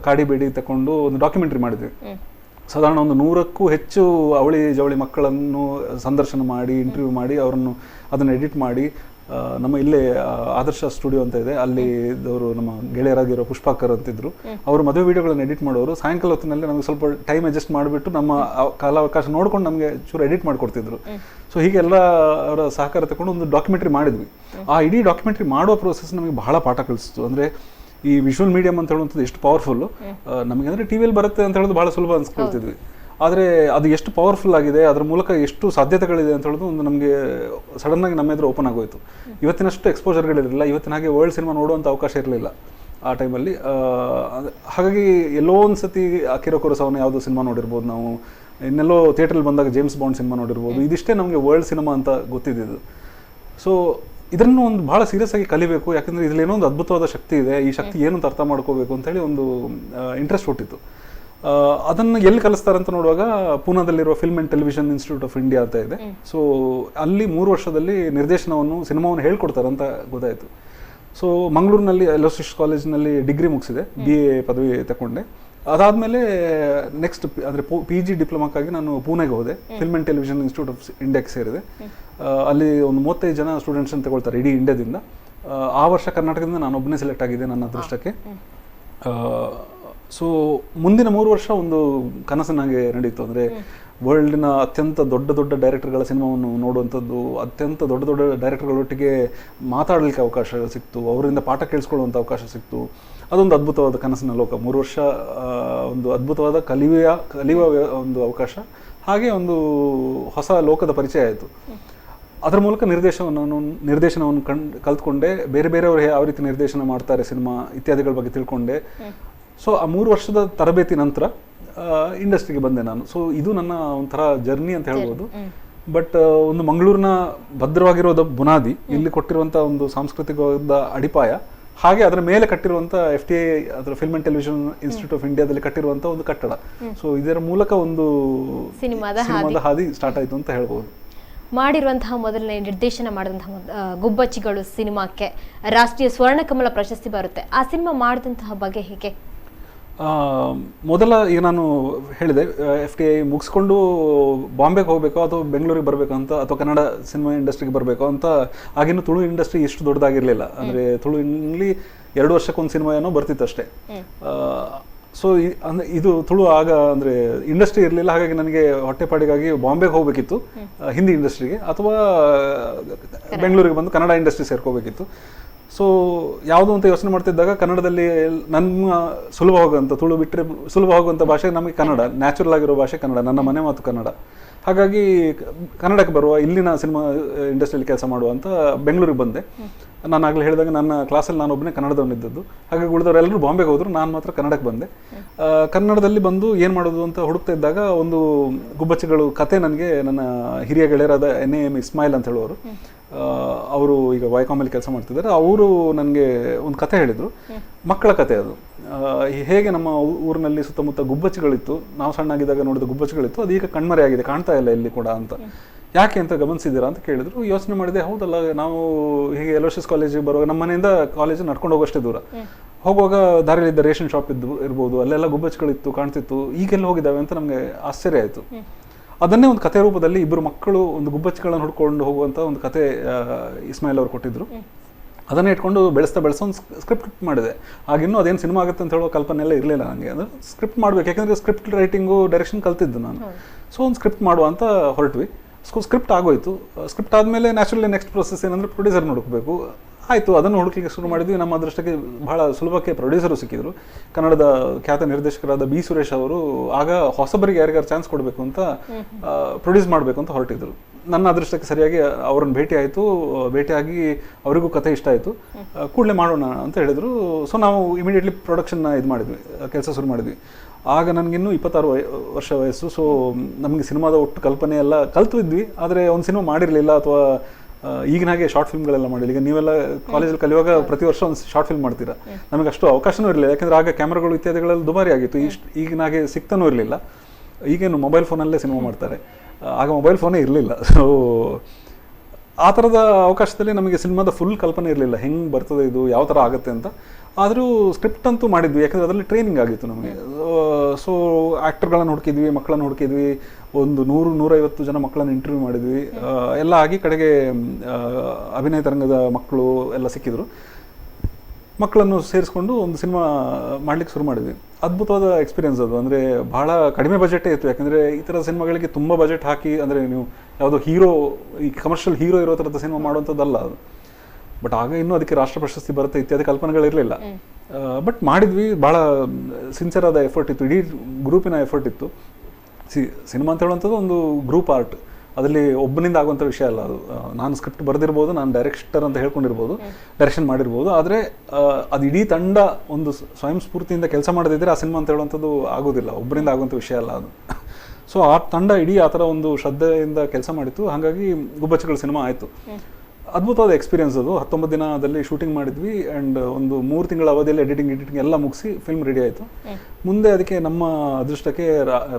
ಕಾಡಿ ಬೇಡಿ ತಗೊಂಡು ಒಂದು ಡಾಕ್ಯುಮೆಂಟ್ರಿ ಮಾಡಿದ್ವಿ. ಸಾಧಾರಣ ಒಂದು 100ಕ್ಕೂ ಹೆಚ್ಚು ಅವಳಿ ಜವಳಿ ಮಕ್ಕಳನ್ನು ಸಂದರ್ಶನ ಮಾಡಿ, ಇಂಟರ್ವ್ಯೂ ಮಾಡಿ, ಅವರನ್ನು ಅದನ್ನು ಎಡಿಟ್ ಮಾಡಿ, ನಮ್ಮ ಇಲ್ಲೇ ಆದರ್ಶ ಸ್ಟುಡಿಯೋ ಅಂತ ಇದೆ, ಅಲ್ಲಿ ಇದ್ದವರು ನಮ್ಮ ಗೆಳೆಯರಾಗಿರೋ ಪುಷ್ಪಾಕರ್ ಅಂತಿದ್ರು. ಅವರು ಮದುವೆ ವಿಡಿಯೋಗಳನ್ನು ಎಡಿಟ್ ಮಾಡೋರು. ಸಾಯಂಕಾಲ ಹೊತ್ತಿನಲ್ಲಿ ನಮಗೆ ಸ್ವಲ್ಪ ಟೈಮ್ ಅಡ್ಜಸ್ಟ್ ಮಾಡಿಬಿಟ್ಟು ನಮ್ಮ ಕಾಲಾವಕಾಶ ನೋಡ್ಕೊಂಡು ನಮಗೆ ಚೂರು ಎಡಿಟ್ ಮಾಡಿಕೊಡ್ತಿದ್ರು. ಸೊ ಹೀಗೆಲ್ಲ ಅವರ ಸಹಕಾರ ತಗೊಂಡು ಒಂದು ಡಾಕ್ಯುಮೆಂಟ್ರಿ ಮಾಡಿದ್ವಿ. ಆ ಇಡೀ ಡಾಕ್ಯುಮೆಂಟ್ರಿ ಮಾಡುವ ಪ್ರೋಸೆಸ್ ನಮಗೆ ಬಹಳ ಪಾಠ ಕಲಿಸ್ತು. ಅಂದರೆ ಈ ವಿಜುವಲ್ ಮೀಡಿಯಮ್ ಅಂತ ಹೇಳುವಂಥದ್ದು ಎಷ್ಟು ಪವರ್ಫುಲ್ಲು. ನಮಗೆ ಅಂದರೆ ಟಿವಿಯಲ್ಲಿ ಬರುತ್ತೆ ಅಂತ ಹೇಳೋದು ಬಹಳ ಸುಲಭ ಅನ್ಸ್ಕೊಳ್ತಿದ್ವಿ. ಆದರೆ ಅದು ಎಷ್ಟು ಪವರ್ಫುಲ್ ಆಗಿದೆ, ಅದರ ಮೂಲಕ ಎಷ್ಟು ಸಾಧ್ಯತೆಗಳಿದೆ ಅಂತ ಹೇಳೋದು ಒಂದು ನಮಗೆ ಸಡನ್ನಾಗಿ ನಮ್ಮ ಎದುರು ಓಪನ್ ಆಗೋಯ್ತು. ಇವತ್ತಿನಷ್ಟು ಎಕ್ಸ್ಪೋಜರ್ಗಳಿರಲಿಲ್ಲ, ಇವತ್ತಿನ ಹಾಗೆ ವರ್ಲ್ಡ್ ಸಿನಿಮಾ ನೋಡುವಂಥ ಅವಕಾಶ ಇರಲಿಲ್ಲ ಆ ಟೈಮಲ್ಲಿ. ಹಾಗಾಗಿ ಎಲ್ಲೋ ಒಂದು ಸತಿ ಅಕಿರಾ ಕುರೋಸಾವನ ಯಾವುದೋ ಸಿನಿಮಾ ನೋಡಿರ್ಬೋದು ನಾವು, ಇನ್ನೆಲ್ಲೋ ಥಿಯೇಟ್ರಲ್ಲಿ ಬಂದಾಗ ಜೇಮ್ಸ್ ಬಾಂಡ್ ಸಿನಿಮಾ ನೋಡಿರ್ಬೋದು. ಇದಿಷ್ಟೇ ನಮಗೆ ವರ್ಲ್ಡ್ ಸಿನಿಮಾ ಅಂತ ಗೊತ್ತಿದ್ದು. ಸೊ ಇದನ್ನು ಒಂದು ಭಾಳ ಸೀರಿಯಸ್ ಆಗಿ ಕಲಿಬೇಕು, ಯಾಕಂದರೆ ಇದರಲ್ಲಿ ಏನೋ ಒಂದು ಅದ್ಭುತವಾದ ಶಕ್ತಿ ಇದೆ, ಈ ಶಕ್ತಿ ಏನು ಅಂತ ಅರ್ಥ ಮಾಡ್ಕೋಬೇಕು ಅಂತೇಳಿ ಒಂದು ಇಂಟ್ರೆಸ್ಟ್ ಹುಟ್ಟಿತ್ತು. ಅದನ್ನು ಎಲ್ಲಿ ಕಲಿಸ್ತಾರೆ ಅಂತ ನೋಡುವಾಗ ಪೂನಾದಲ್ಲಿರುವ film and television institute of India ಅಂತ ಇದೆ. ಸೊ ಅಲ್ಲಿ 3 ವರ್ಷದಲ್ಲಿ ನಿರ್ದೇಶನವನ್ನು, ಸಿನಿಮಾವನ್ನು ಹೇಳ್ಕೊಡ್ತಾರೆ ಅಂತ ಗೊತ್ತಾಯಿತು. ಸೊ ಮಂಗಳೂರಿನಲ್ಲಿ ಎಲೋಷಿಯಸ್ ಕಾಲೇಜಿನಲ್ಲಿ ಡಿಗ್ರಿ ಮುಗಿಸಿದೆ, BA ಪದವಿ ತಗೊಂಡೆ. ಅದಾದಮೇಲೆ ನೆಕ್ಸ್ಟ್ ಅಂದರೆ PG ಡಿಪ್ಲೊಮಾಕ್ಕಾಗಿ ನಾನು ಪೂನೆಗೆ ಹೋದೆ. Film and television institute of ಇಂಡಿಯಾಕ್ಕೆ ಸೇರಿದೆ. ಅಲ್ಲಿ ಒಂದು 35 ಜನ ಸ್ಟೂಡೆಂಟ್ಸನ್ನು ತಗೊಳ್ತಾರೆ ಇಡೀ ಇಂಡಿಯಾದಿಂದ. ಆ ವರ್ಷ ಕರ್ನಾಟಕದಿಂದ ನಾನು ಒಬ್ಬನೇ ಸೆಲೆಕ್ಟ್ ಆಗಿದೆ ನನ್ನ ಅದೃಷ್ಟಕ್ಕೆ. ಸೊ ಮುಂದಿನ 3 ವರ್ಷ ಒಂದು ಕನಸನ್ನಾಗೆ ನಡೀತು. ಅಂದರೆ ವರ್ಲ್ಡಿನ ಅತ್ಯಂತ ದೊಡ್ಡ ದೊಡ್ಡ ಡೈರೆಕ್ಟರ್ಗಳ ಸಿನಿಮಾವನ್ನು ನೋಡುವಂಥದ್ದು, ಅತ್ಯಂತ ದೊಡ್ಡ ದೊಡ್ಡ ಡೈರೆಕ್ಟರ್ಗಳೊಟ್ಟಿಗೆ ಮಾತಾಡಲಿಕ್ಕೆ ಅವಕಾಶ ಸಿಕ್ತು, ಅವರಿಂದ ಪಾಠ ಕೇಳಿಸ್ಕೊಳ್ಳುವಂಥ ಅವಕಾಶ ಸಿಕ್ತು. ಅದೊಂದು ಅದ್ಭುತವಾದ ಕನಸಿನ ಲೋಕ. 3 ವರ್ಷ ಒಂದು ಅದ್ಭುತವಾದ ಕಲಿಯುವ ಒಂದು ಅವಕಾಶ, ಹಾಗೆ ಒಂದು ಹೊಸ ಲೋಕದ ಪರಿಚಯ ಆಯಿತು. ಅದರ ಮೂಲಕ ನಿರ್ದೇಶನವನ್ನು ಕಲ್ತ್ಕೊಂಡೆ. ಬೇರೆ ಬೇರೆಯವರು ಯಾವ ರೀತಿ ನಿರ್ದೇಶನ ಮಾಡ್ತಾರೆ ಸಿನಿಮಾ ಇತ್ಯಾದಿಗಳ ಬಗ್ಗೆ ತಿಳ್ಕೊಂಡೆ. ಸೊ ಆ 3 ವರ್ಷದ ತರಬೇತಿ ನಂತರ ಇಂಡಸ್ಟ್ರಿಗೆ ಬಂದೆ ನಾನು. ಸೊ ಇದು ನನ್ನ ಒಂಥರ ಜರ್ನಿ ಅಂತ ಹೇಳ್ಬೋದು. ಬಟ್ ಒಂದು ಮಂಗಳೂರಿನ ಭದ್ರವಾಗಿರೋದ ಬುನಾದಿ, ಇಲ್ಲಿ ಕೊಟ್ಟಿರುವಂಥ ಒಂದು ಸಾಂಸ್ಕೃತಿಕವಾದ ಅಡಿಪಾಯ, ಹಾಗೆ ಅದರ ಮೇಲೆ ಕಟ್ಟಿರುವಂಥ FTA, ಅದರ film and television institute of ಇಂಡಿಯಾದಲ್ಲಿ ಕಟ್ಟಿರುವಂಥ ಒಂದು ಕಟ್ಟಡ. ಸೊ ಇದರ ಮೂಲಕ ಒಂದು ಸಿನಿಮಾದ ಹಾದಿ ಸ್ಟಾರ್ಟ್ ಆಯಿತು ಅಂತ ಹೇಳ್ಬೋದು. ಮಾಡಿರುವಂತಹ ಮೊದಲನೇ ನಿರ್ದೇಶನ ಮಾಡಿದಂತಹ ಗುಬ್ಬಚ್ಚಿಗಳು ಸಿನಿಮಾಕ್ಕೆ ರಾಷ್ಟ್ರೀಯ ಸ್ವರ್ಣಕಮಲ ಪ್ರಶಸ್ತಿ ಬರುತ್ತೆ. ಆ ಸಿನಿಮಾ ಮಾಡಿದಂತಹ ಬಗ್ಗೆ ಹೇಗೆ? ಮೊದಲ ಈಗ ನಾನು ಹೇಳಿದೆ, FTA ಮುಗಿಸ್ಕೊಂಡು ಬಾಂಬೆಗೆ ಹೋಗಬೇಕು ಅಥವಾ ಬೆಂಗಳೂರಿಗೆ ಬರಬೇಕು ಅಂತ, ಅಥವಾ ಕನ್ನಡ ಸಿನಿಮಾ ಇಂಡಸ್ಟ್ರಿಗೆ ಬರಬೇಕು ಅಂತ. ಆಗಿನ್ನು ತುಳು ಇಂಡಸ್ಟ್ರಿ ಇಷ್ಟು ದೊಡ್ಡದಾಗಿರಲಿಲ್ಲ. ಅಂದರೆ ತುಳುವಿನಲ್ಲಿ 2 ವರ್ಷಕ್ಕೊಂದು ಸಿನಿಮಾ ಏನೋ ಬರ್ತಿತ್ತು ಅಷ್ಟೇ. ಸೊ ಇದು ತುಳು ಆಗ ಅಂದರೆ ಇಂಡಸ್ಟ್ರಿ ಇರಲಿಲ್ಲ. ಹಾಗಾಗಿ ನನಗೆ ಹೊಟ್ಟೆಪಾಡಿಗಾಗಿ ಬಾಂಬೆಗೆ ಹೋಗಬೇಕಿತ್ತು ಹಿಂದಿ ಇಂಡಸ್ಟ್ರಿಗೆ, ಅಥವಾ ಬೆಂಗಳೂರಿಗೆ ಬಂದು ಕನ್ನಡ ಇಂಡಸ್ಟ್ರಿ ಸೇರ್ಕೋಬೇಕಿತ್ತು. ಸೊ ಯಾವುದು ಅಂತ ಯೋಚನೆ ಮಾಡ್ತಿದ್ದಾಗ ಕನ್ನಡದಲ್ಲಿ ನನ್ನ ಸುಲಭವಾಗುವಂಥ, ತುಳು ಬಿಟ್ಟರೆ ಸುಲಭವಾಗುವಂಥ ಭಾಷೆ ನಮಗೆ ಕನ್ನಡ, ನ್ಯಾಚುರಲ್ ಆಗಿರೋ ಭಾಷೆ ಕನ್ನಡ, ನನ್ನ ಮನೆ ಮಾತು ಕನ್ನಡ. ಹಾಗಾಗಿ ಕನ್ನಡಕ್ಕೆ ಬರುವ, ಇಲ್ಲಿನ ಸಿನಿಮಾ ಇಂಡಸ್ಟ್ರಿಯಲ್ಲಿ ಕೆಲಸ ಮಾಡುವಂಥ ಬೆಂಗಳೂರಿಗೆ ಬಂದೆ. ನಾನು ಆಗಲೇ ಹೇಳಿದಾಗ ನನ್ನ ಕ್ಲಾಸಲ್ಲಿ ನಾನು ಒಬ್ಬನೇ ಕನ್ನಡದವನಿದ್ದದ್ದು. ಹಾಗಾಗಿ ಉಳಿದವರೆಲ್ಲರೂ ಬಾಂಬೆಗೆ ಹೋದರು, ನಾನು ಮಾತ್ರ ಕನ್ನಡಕ್ಕೆ ಬಂದೆ. ಕನ್ನಡದಲ್ಲಿ ಬಂದು ಏನು ಮಾಡೋದು ಅಂತ ಹುಡುಕ್ತಾ ಇದ್ದಾಗ ಒಂದು ಗುಬ್ಬಚ್ಚಿಗಳು ಕತೆ ನನಗೆ ನನ್ನ ಹಿರಿಯ ಗೆಳೆಯರಾದ NAM ಇಸ್ಮಾಯಿಲ್ ಅಂತ ಹೇಳೋರು, ಅವರು ಈಗ ವೈಕಾಮಲ್ಲಿ ಕೆಲಸ ಮಾಡ್ತಿದ್ದಾರೆ. ಅವರು ನನಗೆ ಒಂದು ಕತೆ ಹೇಳಿದರು, ಮಕ್ಕಳ ಕತೆ ಅದು. ಹೇಗೆ ನಮ್ಮ ಊರಿನಲ್ಲಿ ಸುತ್ತಮುತ್ತ ಗುಬ್ಬಚ್ಚಿಗಳಿತ್ತು, ನಾವು ಸಣ್ಣಾಗಿದ್ದಾಗ ನೋಡಿದ ಗುಬ್ಬಚ್ಚಿಗಳಿತ್ತು, ಅದು ಈಗ ಕಣ್ಮರೆ ಆಗಿದೆ, ಕಾಣ್ತಾ ಇಲ್ಲ ಇಲ್ಲಿ ಕೂಡ ಅಂತ. ಯಾಕೆ ಅಂತ ಗಮನಿಸಿದ್ದೀರಾ ಅಂತ ಕೇಳಿದ್ರು. ಯೋಚನೆ ಮಾಡಿದೆ, ಹೌದಲ್ಲ, ನಾವು ಹೀಗೆ LOCS ಕಾಲೇಜಿಗೆ ಬರುವಾಗ ನಮ್ಮ ಮನೆಯಿಂದ ಕಾಲೇಜ್ ನಡ್ಕೊಂಡು ಹೋಗೋಷ್ಟೇ ದೂರ, ಹೋಗುವಾಗ ದಾರಿಯಲ್ಲಿದ್ದ ರೇಷನ್ ಶಾಪ್ ಇರ್ಬೋದು, ಅಲ್ಲೆಲ್ಲ ಗುಬ್ಬಚ್ಚಿಗಳಿತ್ತು, ಕಾಣ್ತಿತ್ತು. ಈಗೆಲ್ಲ ಹೋಗಿದ್ದಾವೆ ಅಂತ ನಮಗೆ ಆಶ್ಚರ್ಯ ಆಯಿತು. ಅದನ್ನೇ ಒಂದು ಕಥೆ ರೂಪದಲ್ಲಿ ಇಬ್ಬರು ಮಕ್ಕಳು ಒಂದು ಗುಬ್ಬಚ್ಚಿಗಳನ್ನು ಹುಡ್ಕೊಂಡು ಹೋಗುವಂಥ ಒಂದು ಕತೆ ಇಸ್ಮಾಯಿಲ್ ಅವರು ಕೊಟ್ಟಿದ್ರು. ಅದನ್ನೇ ಇಟ್ಕೊಂಡು ಬೆಳೆಸ್ತಾ ಒಂದು ಸ್ಕ್ರಿಪ್ಟ್ ಮಾಡಿದೆ. ಆಗಿನ್ನೂ ಅದೇನು ಸಿನಿಮಾ ಆಗುತ್ತೆ ಅಂತ ಹೇಳೋ ಕಲ್ಪನೆ ಎಲ್ಲ ಇರಲಿಲ್ಲ ನನಗೆ. ಅಂದರೆ ಸ್ಕ್ರಿಪ್ಟ್ ಮಾಡಬೇಕು, ಯಾಕೆಂದರೆ ಸ್ಕ್ರಿಪ್ಟ್ ರೈಟಿಂಗು ಡೈರೆಕ್ಷನ್ ಕಲ್ತಿದ್ದು ನಾನು. ಸೊ ಒಂದು ಸ್ಕ್ರಿಪ್ಟ್ ಮಾಡುವ ಅಂತ ಹೊರಟ್ವಿ. ಸ್ಕ್ರಿಪ್ಟ್ ಆಗೋಯ್ತು. ಸ್ಕ್ರಿಪ್ಟ್ ಆದಮೇಲೆ ನ್ಯಾಚುರಲಿ ನೆಕ್ಸ್ಟ್ ಪ್ರೊಸೆಸ್ ಏನಂದರೆ ಪ್ರೊಡ್ಯೂಸರ್ ಹುಡುಕಬೇಕು. ಆಯಿತು, ಅದನ್ನು ಹುಡುಕಲಿಕ್ಕೆ ಶುರು ಮಾಡಿದ್ವಿ. ನಮ್ಮ ಅದೃಷ್ಟಕ್ಕೆ ಬಹಳ ಸುಲಭಕ್ಕೆ ಪ್ರೊಡ್ಯೂಸರು ಸಿಕ್ಕಿದ್ರು. ಕನ್ನಡದ ಖ್ಯಾತ ನಿರ್ದೇಶಕರಾದ B. ಸುರೇಶ್ ಅವರು ಆಗ ಹೊಸಬರಿಗೆ ಯಾರಿಗಾರು ಚಾನ್ಸ್ ಕೊಡಬೇಕು ಅಂತ, ಪ್ರೊಡ್ಯೂಸ್ ಮಾಡಬೇಕು ಅಂತ ಹೊರಟಿದ್ರು. ನನ್ನ ಅದೃಷ್ಟಕ್ಕೆ ಸರಿಯಾಗಿ ಅವ್ರನ್ನ ಭೇಟಿಯಾಗಿ ಅವರಿಗೂ ಕಥೆ ಇಷ್ಟ ಆಯಿತು. ಕೂಡಲೇ ಮಾಡೋಣ ಅಂತ ಹೇಳಿದರು. ಸೊ ನಾವು ಇಮಿಡಿಯೇಟ್ಲಿ ಪ್ರೊಡಕ್ಷನ್ನ ಕೆಲಸ ಶುರು ಮಾಡಿದ್ವಿ. ಆಗ ನನಗಿನ್ನೂ 26 ವರ್ಷ ವಯಸ್ಸು. ಸೊ ನಮಗೆ ಸಿನಿಮಾದ ಒಟ್ಟು ಕಲ್ಪನೆ ಎಲ್ಲ ಕಲ್ತಿದ್ವಿ, ಆದರೆ ಒಂದು ಸಿನಿಮಾ ಮಾಡಿರಲಿಲ್ಲ. ಅಥವಾ ಈಗಿನ ಹಾಗೆ ಶಾರ್ಟ್ ಫಿಲ್ಮ್ಗಳೆಲ್ಲ ಮಾಡಿಲ್ಲ. ಈಗ ನೀವೆಲ್ಲ ಕಾಲೇಜಲ್ಲಿ ಕಲಿಯುವಾಗ ಪ್ರತಿ ವರ್ಷ ಒಂದು ಶಾರ್ಟ್ ಫಿಲ್ಮ್ ಮಾಡ್ತೀರಾ. ನಮಗೆ ಅಷ್ಟು ಅವಕಾಶನೂ ಇರಲಿಲ್ಲ, ಯಾಕೆಂದರೆ ಆಗ ಕ್ಯಾಮ್ರಾಗಳು ಇತ್ಯಾದಿಗಳೆಲ್ಲ ದುಬಾರಿ ಆಗಿತ್ತು. ಈಗಿನ ಹಾಗೆ ಸಿಗ್ತಾನೂ ಇರಲಿಲ್ಲ. ಈಗೇನು ಮೊಬೈಲ್ ಫೋನಲ್ಲೇ ಸಿನಿಮಾ ಮಾಡ್ತಾರೆ, ಆಗ ಮೊಬೈಲ್ ಫೋನೇ ಇರಲಿಲ್ಲ. ಸೊ ಆ ಥರದ ಅವಕಾಶದಲ್ಲಿ ನಮಗೆ ಸಿನಿಮಾದ ಫುಲ್ ಕಲ್ಪನೆ ಇರಲಿಲ್ಲ, ಹೆಂಗೆ ಬರ್ತದೆ ಇದು, ಯಾವ ಥರ ಆಗುತ್ತೆ ಅಂತ. ಆದರೂ ಸ್ಕ್ರಿಪ್ಟ್ ಅಂತೂ ಮಾಡಿದ್ವಿ, ಯಾಕಂದರೆ ಅದರಲ್ಲಿ ಟ್ರೈನಿಂಗ್ ಆಗಿತ್ತು ನಮಗೆ. ಸೊ ಆ್ಯಕ್ಟರ್ಗಳನ್ನು ಹುಡುಕಿದ್ವಿ, ಮಕ್ಕಳನ್ನು ಹುಡುಕಿದ್ವಿ, ಒಂದು 100-150 ಜನ ಮಕ್ಕಳನ್ನು ಇಂಟರ್ವ್ಯೂ ಮಾಡಿದ್ವಿ. ಎಲ್ಲ ಆಗಿ ಕಡೆಗೆ ಅಭಿನಯ ತರಂಗದ ಮಕ್ಕಳು ಎಲ್ಲ ಸಿಕ್ಕಿದ್ರು. ಮಕ್ಕಳನ್ನು ಸೇರಿಸ್ಕೊಂಡು ಒಂದು ಸಿನಿಮಾ ಮಾಡಲಿಕ್ಕೆ ಶುರು ಮಾಡಿದ್ವಿ. ಅದ್ಭುತವಾದ ಎಕ್ಸ್ಪೀರಿಯನ್ಸ್ ಅದು. ಅಂದರೆ ಭಾಳ ಕಡಿಮೆ ಬಜೆಟೇ ಇತ್ತು, ಯಾಕೆಂದರೆ ಈ ಥರದ ಸಿನಿಮಾಗಳಿಗೆ ತುಂಬ ಬಜೆಟ್ ಹಾಕಿ, ಅಂದರೆ ನೀವು ಯಾವುದೋ ಈ ಕಮರ್ಷಿಯಲ್ ಹೀರೋ ಇರೋ ಥರದ ಸಿನಿಮಾ ಮಾಡುವಂಥದ್ದಲ್ಲ ಅದು. ಬಟ್ ಆಗ ಇನ್ನೂ ಅದಕ್ಕೆ ರಾಷ್ಟ್ರ ಪ್ರಶಸ್ತಿ ಬರುತ್ತೆ ಇತ್ಯಾದಿ ಕಲ್ಪನೆಗಳಿರಲಿಲ್ಲ. ಬಟ್ ಮಾಡಿದ್ವಿ. ಭಾಳ ಸಿನ್ಸಿಯರ್ ಆದ ಎಫರ್ಟ್ ಇತ್ತು, ಇಡೀ ಗ್ರೂಪಿನ ಎಫರ್ಟ್ ಇತ್ತು. ಸಿನಿಮಾ ಅಂತ ಹೇಳುವಂಥದ್ದು ಒಂದು ಗ್ರೂಪ್ ಆರ್ಟ್, ಅದರಲ್ಲಿ ಒಬ್ಬನಿಂದ ಆಗುವಂಥ ವಿಷಯ ಅಲ್ಲ ಅದು. ನಾನು ಸ್ಕ್ರಿಪ್ಟ್ ಬರೆದಿರ್ಬೋದು, ನಾನು ಡೈರೆಕ್ಟರ್ ಅಂತ ಹೇಳ್ಕೊಂಡಿರ್ಬೋದು, ಡೈರೆಕ್ಷನ್ ಮಾಡಿರ್ಬೋದು, ಆದರೆ ಅದು ಇಡೀ ತಂಡ ಒಂದು ಸ್ವಯಂ ಸ್ಫೂರ್ತಿಯಿಂದ ಕೆಲಸ ಮಾಡದಿದ್ದರೆ ಆ ಸಿನಿಮಾ ಅಂತ ಹೇಳುವಂಥದ್ದು ಆಗೋದಿಲ್ಲ, ಒಬ್ಬರಿಂದ ಆಗುವಂಥ ವಿಷಯ ಅಲ್ಲ ಅದು. ಸೊ ಆ ತಂಡ ಇಡೀ ಆ ಥರ ಒಂದು ಶ್ರದ್ಧೆಯಿಂದ ಕೆಲಸ ಮಾಡಿತ್ತು. ಹಾಗಾಗಿ ಗುಬ್ಬಚ್ಚಿಗಳ ಸಿನಿಮಾ ಆಯಿತು. ಅದ್ಭುತವಾದ ಎಕ್ಸ್ಪೀರಿಯನ್ಸ್ ಅದು. 19 ದಿನದಲ್ಲಿ ಶೂಟಿಂಗ್ ಮಾಡಿದ್ವಿ. ಆ್ಯಂಡ್ ಒಂದು 3 ತಿಂಗಳ ಅವಧಿಯಲ್ಲಿ ಎಡಿಟಿಂಗ್ ಎಲ್ಲ ಮುಗಿಸಿ ಫಿಲ್ಮ್ ರೆಡಿ ಆಯಿತು. ಮುಂದೆ ಅದಕ್ಕೆ ನಮ್ಮ ಅದೃಷ್ಟಕ್ಕೆ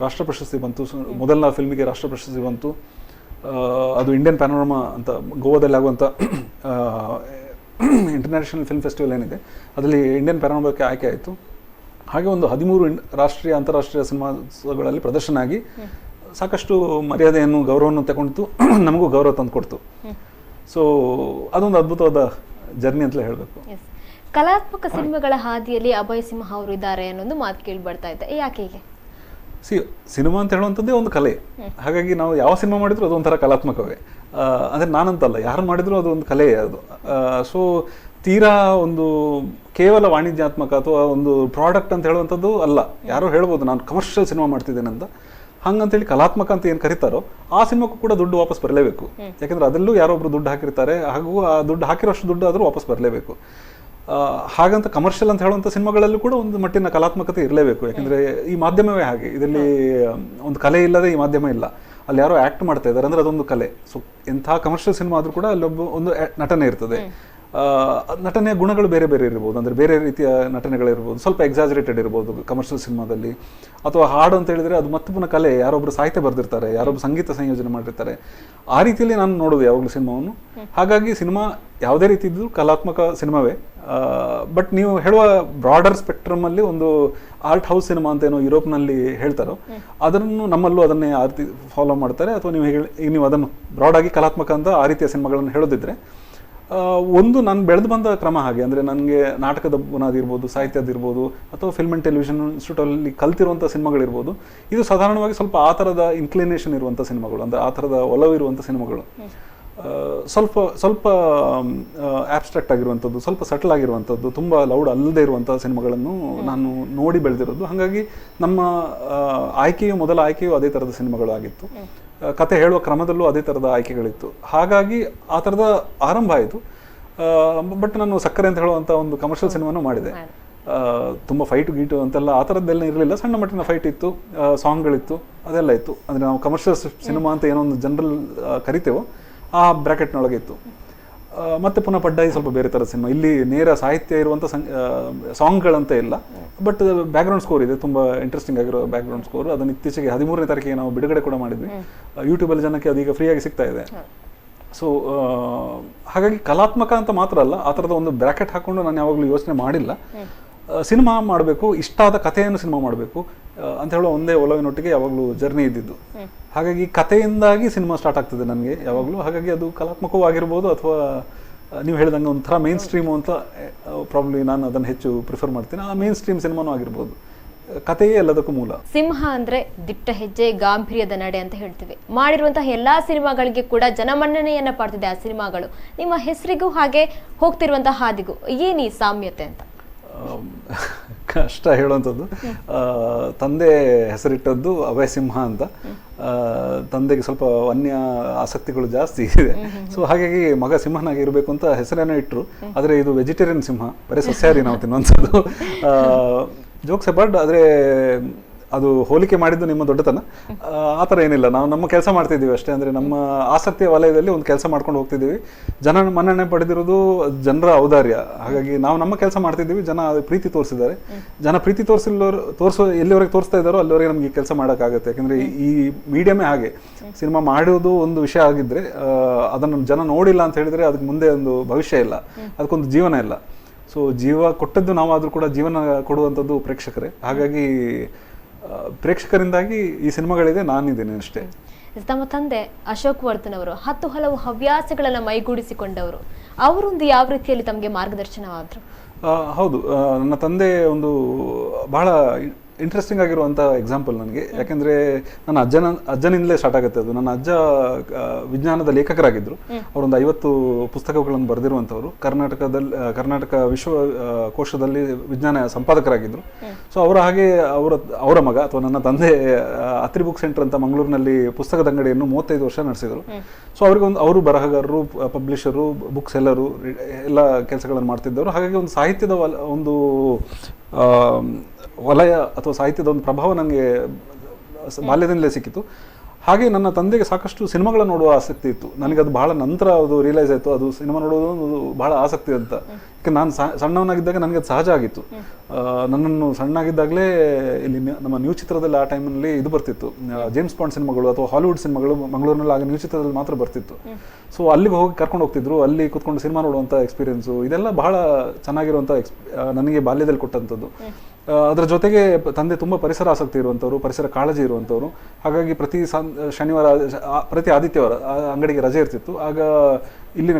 ರಾಷ್ಟ್ರ ಪ್ರಶಸ್ತಿ ಬಂತು. ಮೊದಲ ಫಿಲ್ಮಿಗೆ ರಾಷ್ಟ್ರ ಪ್ರಶಸ್ತಿ ಬಂತು. ಅದು ಇಂಡಿಯನ್ ಪ್ಯಾನೋರಮಾ ಅಂತ ಗೋವಾದಲ್ಲಿ ಆಗುವಂಥ ಇಂಟರ್ನ್ಯಾಷನಲ್ ಫಿಲ್ಮ್ ಫೆಸ್ಟಿವಲ್ ಏನಿದೆ, ಅದರಲ್ಲಿ ಇಂಡಿಯನ್ ಪ್ಯಾನೋರಮಾಕ್ಕೆ ಆಯ್ಕೆ ಆಯಿತು. ಹಾಗೆ ಒಂದು 13 ರಾಷ್ಟ್ರೀಯ ಅಂತಾರಾಷ್ಟ್ರೀಯ ಸಿನಿಮಾಗಳಲ್ಲಿ ಪ್ರದರ್ಶನ ಆಗಿ ಸಾಕಷ್ಟು ಮರ್ಯಾದೆಯನ್ನು, ಗೌರವವನ್ನು ತಗೊಂಡಿತು. ನಮಗೂ ಗೌರವ ತಂದು ಕೊಡ್ತು. ಸೊ ಅದೊಂದು ಅದ್ಭುತವಾದ ಜರ್ನಿ ಅಂತಲೇ ಹೇಳಬೇಕು. ಕಲಾತ್ಮಕ ಸಿನಿಮಾಗಳ ಹಾದಿಯಲ್ಲಿ ಅಭಯ್ ಸಿಂಹ ಅವರು ಇದ್ದಾರೆ ಅನ್ನೋದು ಮಾತು ಕೇಳಿ ಬರ್ತಾ ಇದೆ, ಯಾಕೆ ಹೀಗೆ? ಸಿನಿಮಾ ಅಂತ ಹೇಳುವಂಥದ್ದೇ ಒಂದು ಕಲೆ. ಹಾಗಾಗಿ ನಾವು ಯಾವ ಸಿನಿಮಾ ಮಾಡಿದ್ರು ಅದು ಒಂಥರ ಕಲಾತ್ಮಕವೇ. ಅಂದರೆ ನಾನಂತಲ್ಲ, ಯಾರು ಮಾಡಿದ್ರು ಅದು ಒಂದು ಕಲೆಯೇ ಅದು. ಸೊ ತೀರಾ ಒಂದು ಕೇವಲ ವಾಣಿಜ್ಯಾತ್ಮಕ ಅಥವಾ ಒಂದು ಪ್ರಾಡಕ್ಟ್ ಅಂತ ಹೇಳುವಂಥದ್ದು ಅಲ್ಲ. ಯಾರೋ ಹೇಳ್ಬೋದು ನಾನು ಕಮರ್ಷಿಯಲ್ ಸಿನಿಮಾ ಮಾಡ್ತಿದ್ದೇನೆ ಅಂತ. ಹಂಗಂತೇಳಿ ಕಲಾತ್ಮಕ ಅಂತ ಏನು ಕರೀತಾರೋ ಆ ಸಿನಿಮಾಕ್ಕೂ ಕೂಡ ದುಡ್ಡು ವಾಪಸ್ ಬರಲೇಬೇಕು. ಯಾಕಂದ್ರೆ ಅದರಲ್ಲೂ ಯಾರೊಬ್ರು ದುಡ್ಡು ಹಾಕಿರ್ತಾರೆ, ಹಾಗೂ ಆ ದುಡ್ಡು ಹಾಕಿರೋಷ್ಟು ದುಡ್ಡು ಆದರೂ ವಾಪಸ್ ಬರಲೇಬೇಕು. ಹಾಗಂತ ಕಮರ್ಷಿಯಲ್ ಅಂತ ಹೇಳುವಂಥ ಸಿನಿಮಾಗಳಲ್ಲೂ ಕೂಡ ಒಂದು ಮಟ್ಟಿನ ಕಲಾತ್ಮಕತೆ ಇರಲೇಬೇಕು. ಯಾಕಂದರೆ ಈ ಮಾಧ್ಯಮವೇ ಹಾಗೆ. ಇದರಲ್ಲಿ ಒಂದು ಕಲೆ ಇಲ್ಲದೆ ಈ ಮಾಧ್ಯಮ ಇಲ್ಲ. ಅಲ್ಲಿ ಯಾರೋ ಆ್ಯಕ್ಟ್ ಮಾಡ್ತಾ ಇದ್ದಾರೆ ಅಂದರೆ ಅದೊಂದು ಕಲೆ. ಸೊ ಎಂಥ ಕಮರ್ಷಿಯಲ್ ಸಿನಿಮಾ ಆದರೂ ಕೂಡ ಅಲ್ಲೊಬ್ಬ ಒಂದು ನಟನೆ ಇರ್ತದೆ. ನಟನೆಯ ಗುಣಗಳು ಬೇರೆ ಬೇರೆ ಇರ್ಬೋದು, ಅಂದರೆ ಬೇರೆ ರೀತಿಯ ನಟನೆಗಳಿರ್ಬೋದು, ಸ್ವಲ್ಪ ಎಕ್ಸಾಜರೇಟೆಡ್ ಇರ್ಬೋದು ಕಮರ್ಷಿಯಲ್ ಸಿನಿಮಾದಲ್ಲಿ. ಅಥವಾ ಹಾಡು ಅಂತ ಹೇಳಿದರೆ ಅದು ಮತ್ತೆ ಪುನಃ ಕಲೆ, ಯಾರೊಬ್ಬರು ಸಾಹಿತ್ಯ ಬರೆದಿರ್ತಾರೆ, ಯಾರೊಬ್ಬರು ಸಂಗೀತ ಸಂಯೋಜನೆ ಮಾಡಿರ್ತಾರೆ. ಆ ರೀತಿಯಲ್ಲಿ ನಾನು ನೋಡೋದು ಯಾವಾಗಲೂ ಸಿನಿಮಾವನ್ನು. ಹಾಗಾಗಿ ಸಿನಿಮಾ ಯಾವುದೇ ರೀತಿ ಇದ್ದರೂ ಕಲಾತ್ಮಕ ಸಿನಿಮಾವೇ. ಬಟ್ ನೀವು ಹೇಳುವ ಬ್ರಾಡರ್ ಸ್ಪೆಕ್ಟ್ರಮ್ ಅಲ್ಲಿ ಒಂದು ಆರ್ಟ್ ಹೌಸ್ ಸಿನಿಮಾ ಅಂತ ಏನೋ ಯುರೋಪ್ನಲ್ಲಿ ಹೇಳ್ತಾರೋ ಅದನ್ನು ನಮ್ಮಲ್ಲೂ ಅದನ್ನೇ ಆ ರೀತಿ ಫಾಲೋ ಮಾಡ್ತಾರೆ. ಅಥವಾ ನೀವು ಅದನ್ನು ಬ್ರಾಡ್ ಆಗಿ ಕಲಾತ್ಮಕ ಅಂತ ಆ ರೀತಿಯ ಸಿನಿಮಾಗಳನ್ನು ಹೇಳೋದಿದ್ರೆ, ಒಂದು ನಾನು ಬೆಳೆದು ಬಂದ ಕ್ರಮ ಹಾಗೆ. ಅಂದರೆ ನನಗೆ ನಾಟಕದ ಬುನಾದಿ ಇರ್ಬೋದು, ಸಾಹಿತ್ಯದಿರ್ಬೋದು, ಅಥವಾ ಫಿಲ್ಮ್ ಆ್ಯಂಡ್ ಟೆಲಿವಿಷನ್ ಇನ್ಸ್ಟಿಟ್ಯೂಟಲ್ಲಿ ಕಲ್ತಿರುವಂಥ ಸಿನಿಮಾಗಳಿರ್ಬೋದು. ಇದು ಸಾಧಾರಣವಾಗಿ ಸ್ವಲ್ಪ ಆ ಥರದ ಇನ್ಕ್ಲಿನೇಷನ್ ಇರುವಂಥ ಸಿನಿಮಾಗಳು, ಅಂದರೆ ಆ ಥರದ ಒಲವು ಇರುವಂಥ ಸಿನಿಮಾಗಳು. ಸ್ವಲ್ಪ ಆಬ್ಸ್ಟ್ರಾಕ್ಟ್ ಆಗಿರುವಂಥದ್ದು, ಸ್ವಲ್ಪ ಸಟಲ್ ಆಗಿರುವಂಥದ್ದು, ತುಂಬ ಲೌಡ್ ಅಲ್ಲದೆ ಇರುವಂಥ ಸಿನಿಮಾಗಳನ್ನು ನಾನು ನೋಡಿ ಬೆಳೆದಿರೋದು. ಹಾಗಾಗಿ ನಮ್ಮ ಮೊದಲ ಆಯ್ಕೆಯು ಅದೇ ಥರದ ಸಿನಿಮಾಗಳು ಆಗಿತ್ತು. ಕತೆ ಹೇಳುವ ಕ್ರಮದಲ್ಲೂ ಅದೇ ಥರದ ಆಯ್ಕೆಗಳಿತ್ತು. ಹಾಗಾಗಿ ಆ ಥರದ ಆರಂಭ ಆಯಿತು. ಬಟ್ ನಾನು ಸಕ್ಕರೆ ಅಂತ ಹೇಳುವಂಥ ಒಂದು ಕಮರ್ಷಿಯಲ್ ಸಿನಿಮಾನು ಮಾಡಿದೆ. ತುಂಬ ಫೈಟು ಗೀಟು ಅಂತೆಲ್ಲ ಆ ಥರದ್ದೆಲ್ಲ ಇರಲಿಲ್ಲ. ಸಣ್ಣ ಮಟ್ಟಿನ ಫೈಟ್ ಇತ್ತು, ಸಾಂಗ್ಗಳಿತ್ತು, ಅದೆಲ್ಲ ಇತ್ತು. ಅಂದರೆ ನಾವು ಕಮರ್ಷಿಯಲ್ ಸಿನಿಮಾ ಅಂತ ಏನೋ ಒಂದು ಜನರಲ್ ಕರಿತೇವೋ ಆ ಬ್ರ್ಯಾಕೆಟ್ನೊಳಗೆ ಇತ್ತು. ಮತ್ತೆ ಪುನಃ ಪಡ್ಡಾಯಿ ಸ್ವಲ್ಪ ಬೇರೆ ಥರದ ಸಿನಿಮಾ. ಇಲ್ಲಿ ನೇರ ಸಾಹಿತ್ಯ ಇರುವಂಥ ಸಾಂಗ್ಗಳಂತ ಇಲ್ಲ, ಬಟ್ ಬ್ಯಾಕ್ಗ್ರೌಂಡ್ ಸ್ಕೋರ್ ಇದೆ, ತುಂಬ ಇಂಟ್ರೆಸ್ಟಿಂಗ್ ಆಗಿರೋ ಬ್ಯಾಕ್ಗ್ರೌಂಡ್ ಸ್ಕೋರ್. ಅದನ್ನು ಇತ್ತೀಚೆಗೆ 13ನೇ ತಾರೀಕಿಗೆ ನಾವು ಬಿಡುಗಡೆ ಕೂಡ ಮಾಡಿದ್ವಿ. ಯೂಟ್ಯೂಬಲ್ಲಿ ಜನಕ್ಕೆ ಅದೀಗ ಫ್ರೀಯಾಗಿ ಸಿಗ್ತಾ ಇದೆ. ಸೊ ಹಾಗಾಗಿ ಕಲಾತ್ಮಕ ಅಂತ ಮಾತ್ರ ಅಲ್ಲ, ಆ ಥರದ ಒಂದು ಬ್ರ್ಯಾಕೆಟ್ ಹಾಕ್ಕೊಂಡು ನಾನು ಯಾವಾಗಲೂ ಯೋಚನೆ ಮಾಡಿಲ್ಲ. ಸಿನಿಮಾ ಮಾಡಬೇಕು, ಇಷ್ಟ ಆದ ಕಥೆಯನ್ನು ಸಿನಿಮಾ ಮಾಡಬೇಕು ಅಂತ ಹೇಳೋ ಒಂದೇ ಒಲವಿನೊಟ್ಟಿಗೆ ಯಾವಾಗಲೂ ಜರ್ನಿ ಇದ್ದಿದ್ದು. ಹಾಗಾಗಿ ಕಥೆಯಿಂದಾಗಿ ಸಿನಿಮಾ ಸ್ಟಾರ್ಟ್ ಆಗ್ತದೆ ನನಗೆ ಯಾವಾಗಲೂ. ಹಾಗಾಗಿ ಅದು ಕಲಾತ್ಮಕವೂ ಆಗಿರ್ಬೋದು, ಅಥವಾ ನೀವು ಹೇಳಿದಂಗೆ ಒಂಥರ ಮೇನ್ ಸ್ಟ್ರೀಮು ಅಂತ ಪ್ರಾಬ್ಲಿ ನಾನು ಅದನ್ನು ಹೆಚ್ಚು ಪ್ರಿಫರ್ ಮಾಡ್ತೀನಿ. ಆ ಮೇನ್ ಸ್ಟ್ರೀಮ್ ಸಿನಿಮಾನೂ ಆಗಿರ್ಬೋದು. ಕಥೆಯೇ ಎಲ್ಲದಕ್ಕೂ ಮೂಲ. ಸಿಂಹ ಅಂದ್ರೆ ದಿಟ್ಟ ಹೆಜ್ಜೆ, ಗಾಂಭೀರ್ಯದ ನಡೆ ಅಂತ ಹೇಳ್ತೀವಿ. ಮಾಡಿರುವಂತಹ ಎಲ್ಲಾ ಸಿನಿಮಾಗಳಿಗೆ ಕೂಡ ಜನಮನ್ನಣೆಯನ್ನ ಪಡ್ತಿದೆ ಆ ಸಿನಿಮಾಗಳು. ನಿಮ್ಮ ಹೆಸರಿಗೂ ಹಾಗೆ ಹೋಗ್ತಿರುವಂತಹ ಹಾದಿಗೂ ಏನಿ ಸಾಮ್ಯತೆ ಅಂತ? ಕಷ್ಟ ಹೇಳುವಂಥದ್ದು. ತಂದೆ ಹೆಸರಿಟ್ಟದ್ದು ಅಭಯ್ ಸಿಂಹ ಅಂತ. ತಂದೆಗೆ ಸ್ವಲ್ಪ ವನ್ಯ ಆಸಕ್ತಿಗಳು ಜಾಸ್ತಿ ಇದೆ. ಸೊ ಹಾಗಾಗಿ ಮಗ ಸಿಂಹನಾಗಿ ಇರಬೇಕು ಅಂತ ಹೆಸರೇನೋ ಇಟ್ಟರು. ಆದರೆ ಇದು ವೆಜಿಟೇರಿಯನ್ ಸಿಂಹ, ಬರೀ ಸಸ್ಯಾಹಾರಿ ನಾವು ತಿನ್ನುವಂಥದ್ದು. ಜೋಕ್ಸ್ ಅಬಾರ್ಡ್. ಆದರೆ ಅದು ಹೋಲಿಕೆ ಮಾಡಿದ್ದು ನಿಮ್ಮ ದೊಡ್ಡತನ, ಆ ಥರ ಏನಿಲ್ಲ. ನಾವು ನಮ್ಮ ಕೆಲಸ ಮಾಡ್ತಿದ್ದೀವಿ ಅಷ್ಟೇ. ಅಂದರೆ ನಮ್ಮ ಆಸಕ್ತಿಯ ವಲಯದಲ್ಲಿ ಒಂದು ಕೆಲಸ ಮಾಡ್ಕೊಂಡು ಹೋಗ್ತಿದ್ದೀವಿ. ಜನ ಮನ್ನಣೆ ಪಡೆದಿರೋದು ಜನರ ಔದಾರ್ಯ. ಹಾಗಾಗಿ ನಾವು ನಮ್ಮ ಕೆಲಸ ಮಾಡ್ತಿದ್ದೀವಿ, ಜನ ಪ್ರೀತಿ ತೋರಿಸಿದ್ದಾರೆ. ಜನ ಪ್ರೀತಿ ಎಲ್ಲಿವರೆಗೆ ತೋರಿಸ್ತಾ ಇದ್ದಾರೋ ಅಲ್ಲಿವರೆಗೆ ನಮಗೆ ಕೆಲಸ ಮಾಡೋಕ್ಕಾಗುತ್ತೆ. ಯಾಕೆಂದರೆ ಈ ಮೀಡಿಯಮೇ ಹಾಗೆ. ಸಿನಿಮಾ ಮಾಡೋದು ಒಂದು ವಿಷಯ ಆಗಿದ್ದರೆ ಅದನ್ನು ಜನ ನೋಡಿಲ್ಲ ಅಂತ ಹೇಳಿದರೆ ಅದಕ್ಕೆ ಮುಂದೆ ಒಂದು ಭವಿಷ್ಯ ಇಲ್ಲ, ಅದಕ್ಕೊಂದು ಜೀವನ ಇಲ್ಲ. ಸೊ ಜೀವ ಕೊಟ್ಟದ್ದು ನಾವಾದರೂ ಕೂಡ ಜೀವನ ಕೊಡುವಂಥದ್ದು ಪ್ರೇಕ್ಷಕರೇ. ಹಾಗಾಗಿ ಪ್ರೇಕ್ಷಕರಿಂದಾಗಿ ಈ ಸಿನಿಮಾಗಳಿದೆ, ನಾನಿದ್ದೇನೆ ಅಷ್ಟೇ. ತಮ್ಮ ತಂದೆ ಅಶೋಕ್ ವರ್ಧನ್ ಅವರು ಹಲವು ಹವ್ಯಾಸಗಳನ್ನ ಮೈಗೂಡಿಸಿಕೊಂಡವರು. ಅವರೊಂದು ಯಾವ ರೀತಿಯಲ್ಲಿ ತಮಗೆ ಮಾರ್ಗದರ್ಶನವಾದ್ರು? ಹೌದು, ನನ್ನ ತಂದೆ ಒಂದು ಬಹಳ ಇಂಟ್ರೆಸ್ಟಿಂಗ್ ಆಗಿರುವಂಥ ಎಕ್ಸಾಂಪಲ್ ನನಗೆ. ಯಾಕೆಂದರೆ ನನ್ನ ಅಜ್ಜನಿಂದಲೇ ಸ್ಟಾರ್ಟ್ ಆಗುತ್ತೆ ಅದು. ನನ್ನ ಅಜ್ಜ ವಿಜ್ಞಾನದ ಲೇಖಕರಾಗಿದ್ದರು. ಅವರೊಂದು 50 ಪುಸ್ತಕಗಳನ್ನು ಬರೆದಿರುವಂಥವ್ರು. ಕರ್ನಾಟಕ ವಿಶ್ವಕೋಶದಲ್ಲಿ ವಿಜ್ಞಾನ ಸಂಪಾದಕರಾಗಿದ್ದರು. ಸೊ ಅವರ ಮಗ ಅಥವಾ ನನ್ನ ತಂದೆ ಅತ್ರಿ ಬುಕ್ ಸೆಂಟರ್ ಅಂತ ಮಂಗಳೂರಿನಲ್ಲಿ ಪುಸ್ತಕದ ಅಂಗಡಿಯನ್ನು 35 ವರ್ಷ ನಡೆಸಿದರು. ಸೊ ಅವರು ಬರಹಗಾರರು, ಪಬ್ಲಿಷರು, ಬುಕ್ ಸೆಲ್ಲರು ಎಲ್ಲ ಕೆಲಸಗಳನ್ನು ಮಾಡ್ತಿದ್ದವರು. ಹಾಗಾಗಿ ಒಂದು ಸಾಹಿತ್ಯದ ಒಂದು ವಲಯ ಅಥವಾ ಸಾಹಿತ್ಯದ ಒಂದು ಪ್ರಭಾವ ನನಗೆ ಬಾಲ್ಯದಿಂದಲೇ ಸಿಕ್ಕಿತು. ಹಾಗೆ ನನ್ನ ತಂದೆಗೆ ಸಾಕಷ್ಟು ಸಿನಿಮಾಗಳನ್ನು ನೋಡುವ ಆಸಕ್ತಿ ಇತ್ತು. ನನಗೆ ಅದು ಬಹಳ ನಂತರ ಅದು ರಿಯಲೈಸ್ ಆಯಿತು, ಅದು ಸಿನಿಮಾ ನೋಡೋದು ಬಹಳ ಆಸಕ್ತಿ ಅಂತ. ಯಾಕೆ ನಾನು ಸಣ್ಣವನಾಗಿದ್ದಾಗ ನನಗೆ ಅದು ಸಹಜ ಆಗಿತ್ತು. ನನ್ನನ್ನು ಸಣ್ಣಾಗಿದ್ದಾಗಲೇ ಇಲ್ಲಿ ನಮ್ಮ ನ್ಯೂ ಚಿತ್ರದಲ್ಲಿ ಆ ಟೈಮಲ್ಲಿ ಇದು ಬರ್ತಿತ್ತು, ಜೇಮ್ಸ್ ಬಾಂಡ್ ಸಿನಿಮಾಗಳು ಅಥವಾ ಹಾಲಿವುಡ್ ಸಿನಿಮಾಗಳು ಮಂಗಳೂರಿನಲ್ಲಿ ಆಗ ನ್ಯೂ ಚಿತ್ರದಲ್ಲಿ ಮಾತ್ರ ಬರ್ತಿತ್ತು. ಸೊ ಅಲ್ಲಿಗೆ ಹೋಗಿ ಕರ್ಕೊಂಡು ಹೋಗ್ತಿದ್ರು, ಅಲ್ಲಿ ಕೂತ್ಕೊಂಡು ಸಿನಿಮಾ ನೋಡುವಂಥ ಎಕ್ಸ್ಪೀರಿಯೆನ್ಸು ಇದೆಲ್ಲ ಬಹಳ ಚೆನ್ನಾಗಿರುವಂಥ ನನಗೆ ಬಾಲ್ಯದಲ್ಲಿ ಕೊಟ್ಟಂಥದ್ದು. ಅದರ ಜೊತೆಗೆ ತಂದೆ ತುಂಬ ಪರಿಸರ ಆಸಕ್ತಿ ಇರುವಂಥವ್ರು, ಪರಿಸರ ಕಾಳಜಿ ಇರುವಂಥವ್ರು. ಹಾಗಾಗಿ ಶನಿವಾರ ಪ್ರತಿ ಆದಿತ್ಯವಾರ ಅಂಗಡಿಗೆ ರಜೆ ಇರ್ತಿತ್ತು. ಆಗ ಇಲ್ಲಿನ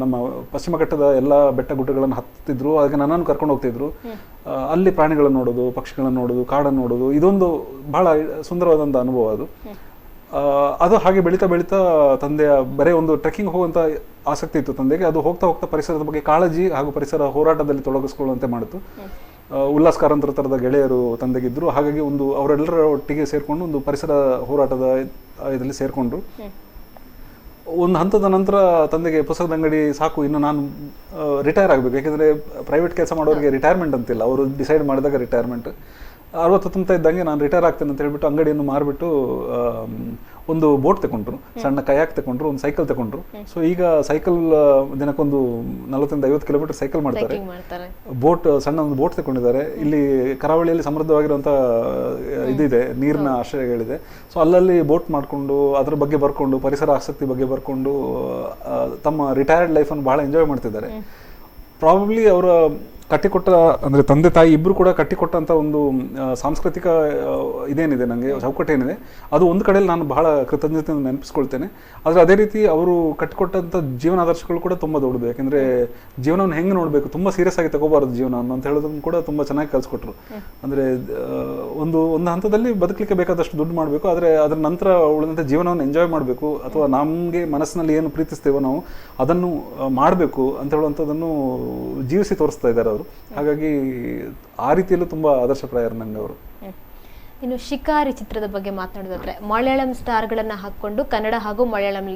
ನಮ್ಮ ಪಶ್ಚಿಮ ಘಟ್ಟದ ಎಲ್ಲ ಬೆಟ್ಟ ಗುಡ್ಡಗಳನ್ನು ಹತ್ತಿದ್ರು. ಆಗ ನನ್ನನ್ನು ಕರ್ಕೊಂಡು ಹೋಗ್ತಿದ್ರು. ಅಲ್ಲಿ ಪ್ರಾಣಿಗಳನ್ನು ನೋಡೋದು, ಪಕ್ಷಿಗಳನ್ನು ನೋಡೋದು, ಕಾಡನ್ನು ನೋಡೋದು, ಇದೊಂದು ಬಹಳ ಸುಂದರವಾದಂಥ ಅನುಭವ ಅದು. ಅದು ಹಾಗೆ ಬೆಳೀತಾ ಬೆಳೀತಾ ತಂದೆಯ ಬರೀ ಒಂದು ಟ್ರೆಕ್ಕಿಂಗ್ ಹೋಗುವಂಥ ಆಸಕ್ತಿ ಇತ್ತು ತಂದೆಗೆ. ಅದು ಹೋಗ್ತಾ ಹೋಗ್ತಾ ಪರಿಸರದ ಬಗ್ಗೆ ಕಾಳಜಿ ಹಾಗೂ ಪರಿಸರ ಹೋರಾಟದಲ್ಲಿ ತೊಡಗಿಸ್ಕೊಳ್ಳುವಂತೆ ಮಾಡಿತು. ಉಲ್ಲಾಸಕಾರಂತರ ಥರದ ಗೆಳೆಯರು ತಂದೆಗಿದ್ರು. ಹಾಗಾಗಿ ಅವರೆಲ್ಲರ ಒಟ್ಟಿಗೆ ಸೇರಿಕೊಂಡು ಒಂದು ಪರಿಸರ ಹೋರಾಟದ ಇದರಲ್ಲಿ ಸೇರಿಕೊಂಡ್ರು. ಒಂದು ಹಂತದ ನಂತರ ತಂದೆಗೆ ಪುಸ್ತಕದ ಅಂಗಡಿ ಸಾಕು, ಇನ್ನು ನಾನು ರಿಟೈರ್ ಆಗಬೇಕು. ಯಾಕೆಂದರೆ ಪ್ರೈವೇಟ್ ಕೆಲಸ ಮಾಡೋರಿಗೆ ರಿಟೈರ್ಮೆಂಟ್ ಅಂತಿಲ್ಲ, ಅವರು ಡಿಸೈಡ್ ಮಾಡಿದಾಗ ರಿಟೈರ್ಮೆಂಟ್. 60 ತುಂಬುತ್ತಾ ಇದ್ದಂಗೆ ನಾನು ರಿಟೈರ್ ಆಗ್ತೇನೆ ಅಂತ ಹೇಳ್ಬಿಟ್ಟು ಅಂಗಡಿಯನ್ನು ಮಾರಿಬಿಟ್ಟು ಒಂದು ಬೋಟ್ ತಗೊಂಡ್ರು, ಸಣ್ಣ ಕಯಾಕ್ ತಗೊಂಡ್ರು, ಒಂದು ಸೈಕಲ್ ತಗೊಂಡ್ರು. ಸೊ ಈಗ ಸೈಕಲ್ ದಿನಕ್ಕೊಂದು 40-50 ಕಿಲೋಮೀಟರ್ ಸೈಕಲ್ ಮಾಡ್ತಾರೆ. ಸಣ್ಣ ಒಂದು ಬೋಟ್ ತಗೊಂಡಿದ್ದಾರೆ. ಇಲ್ಲಿ ಕರಾವಳಿಯಲ್ಲಿ ಸಮೃದ್ಧವಾಗಿರುವಂಥ ಇದಿದೆ, ನೀರಿನ ಆಶ್ರಯಗಳಿದೆ. ಸೊ ಅಲ್ಲಲ್ಲಿ ಬೋಟ್ ಮಾಡಿಕೊಂಡು ಅದ್ರ ಬಗ್ಗೆ ಬರ್ಕೊಂಡು, ಪರಿಸರ ಆಸಕ್ತಿ ಬಗ್ಗೆ ಬರ್ಕೊಂಡು ತಮ್ಮ ರಿಟೈರ್ಡ್ ಲೈಫನ್ನು ಬಹಳ ಎಂಜಾಯ್ ಮಾಡ್ತಿದ್ದಾರೆ. ಪ್ರಾಬಬ್ಲಿ ಅವರ ಕಟ್ಟಿಕೊಟ್ಟ ಅಂದರೆ ತಂದೆ ತಾಯಿ ಇಬ್ಬರು ಕೂಡ ಕಟ್ಟಿಕೊಟ್ಟಂಥ ಒಂದು ಸಾಂಸ್ಕೃತಿಕ ಇದೇನಿದೆ, ನನಗೆ ಚೌಕಟ್ಟೇನಿದೆ, ಅದು ಒಂದು ಕಡೆಯಲ್ಲಿ ನಾನು ಬಹಳ ಕೃತಜ್ಞತೆಯನ್ನು ನೆನಪಿಸ್ಕೊಳ್ತೇನೆ. ಆದರೆ ಅದೇ ರೀತಿ ಅವರು ಕಟ್ಟಿಕೊಟ್ಟಂಥ ಜೀವನಾದರ್ಶಗಳು ಕೂಡ ತುಂಬ ದೊಡ್ಡದು. ಯಾಕೆಂದರೆ ಜೀವನವನ್ನು ಹೆಂಗೆ ನೋಡಬೇಕು, ತುಂಬ ಸೀರಿಯಸ್ ಆಗಿ ತಗೋಬಾರದು ಜೀವನವನ್ನು ಅಂತ ಹೇಳೋದನ್ನು ಕೂಡ ತುಂಬ ಚೆನ್ನಾಗಿ ಕಲಿಸ್ಕೊಟ್ರು. ಅಂದರೆ ಒಂದು ಹಂತದಲ್ಲಿ ಬದುಕಲಿಕ್ಕೆ ಬೇಕಾದಷ್ಟು ದುಡ್ಡು ಮಾಡಬೇಕು, ಆದರೆ ಅದರ ನಂತರ ಉಳಿದಂಥ ಜೀವನವನ್ನು ಎಂಜಾಯ್ ಮಾಡಬೇಕು, ಅಥವಾ ನಮಗೆ ಮನಸ್ಸಿನಲ್ಲಿ ಏನು ಪ್ರೀತಿಸ್ತೇವೋ ನಾವು ಅದನ್ನು ಮಾಡಬೇಕು ಅಂತ ಹೇಳುವಂಥದ್ದನ್ನು ಜೀವಿಸಿ ತೋರಿಸ್ತಾ ಇದ್ದಾರೆ ಅವರು. ಹಾಗಾಗಿ ಆ ರೀತಿಯಲ್ಲೂ ತುಂಬ ಆದರ್ಶಪ್ರಾಯರು ನನಗೆ ಅವರು. ಇನ್ನು ಶಿಕಾರಿ ಚಿತ್ರದ ಬಗ್ಗೆ ಮಾತನಾಡೋದಾದ್ರೆ, ಮಲಯಾಳಂ ಸ್ಟಾರ್ಗಳನ್ನ ಹಾಕೊಂಡು ಕನ್ನಡ ಹಾಗೂ ಮಲಯಾಳಂ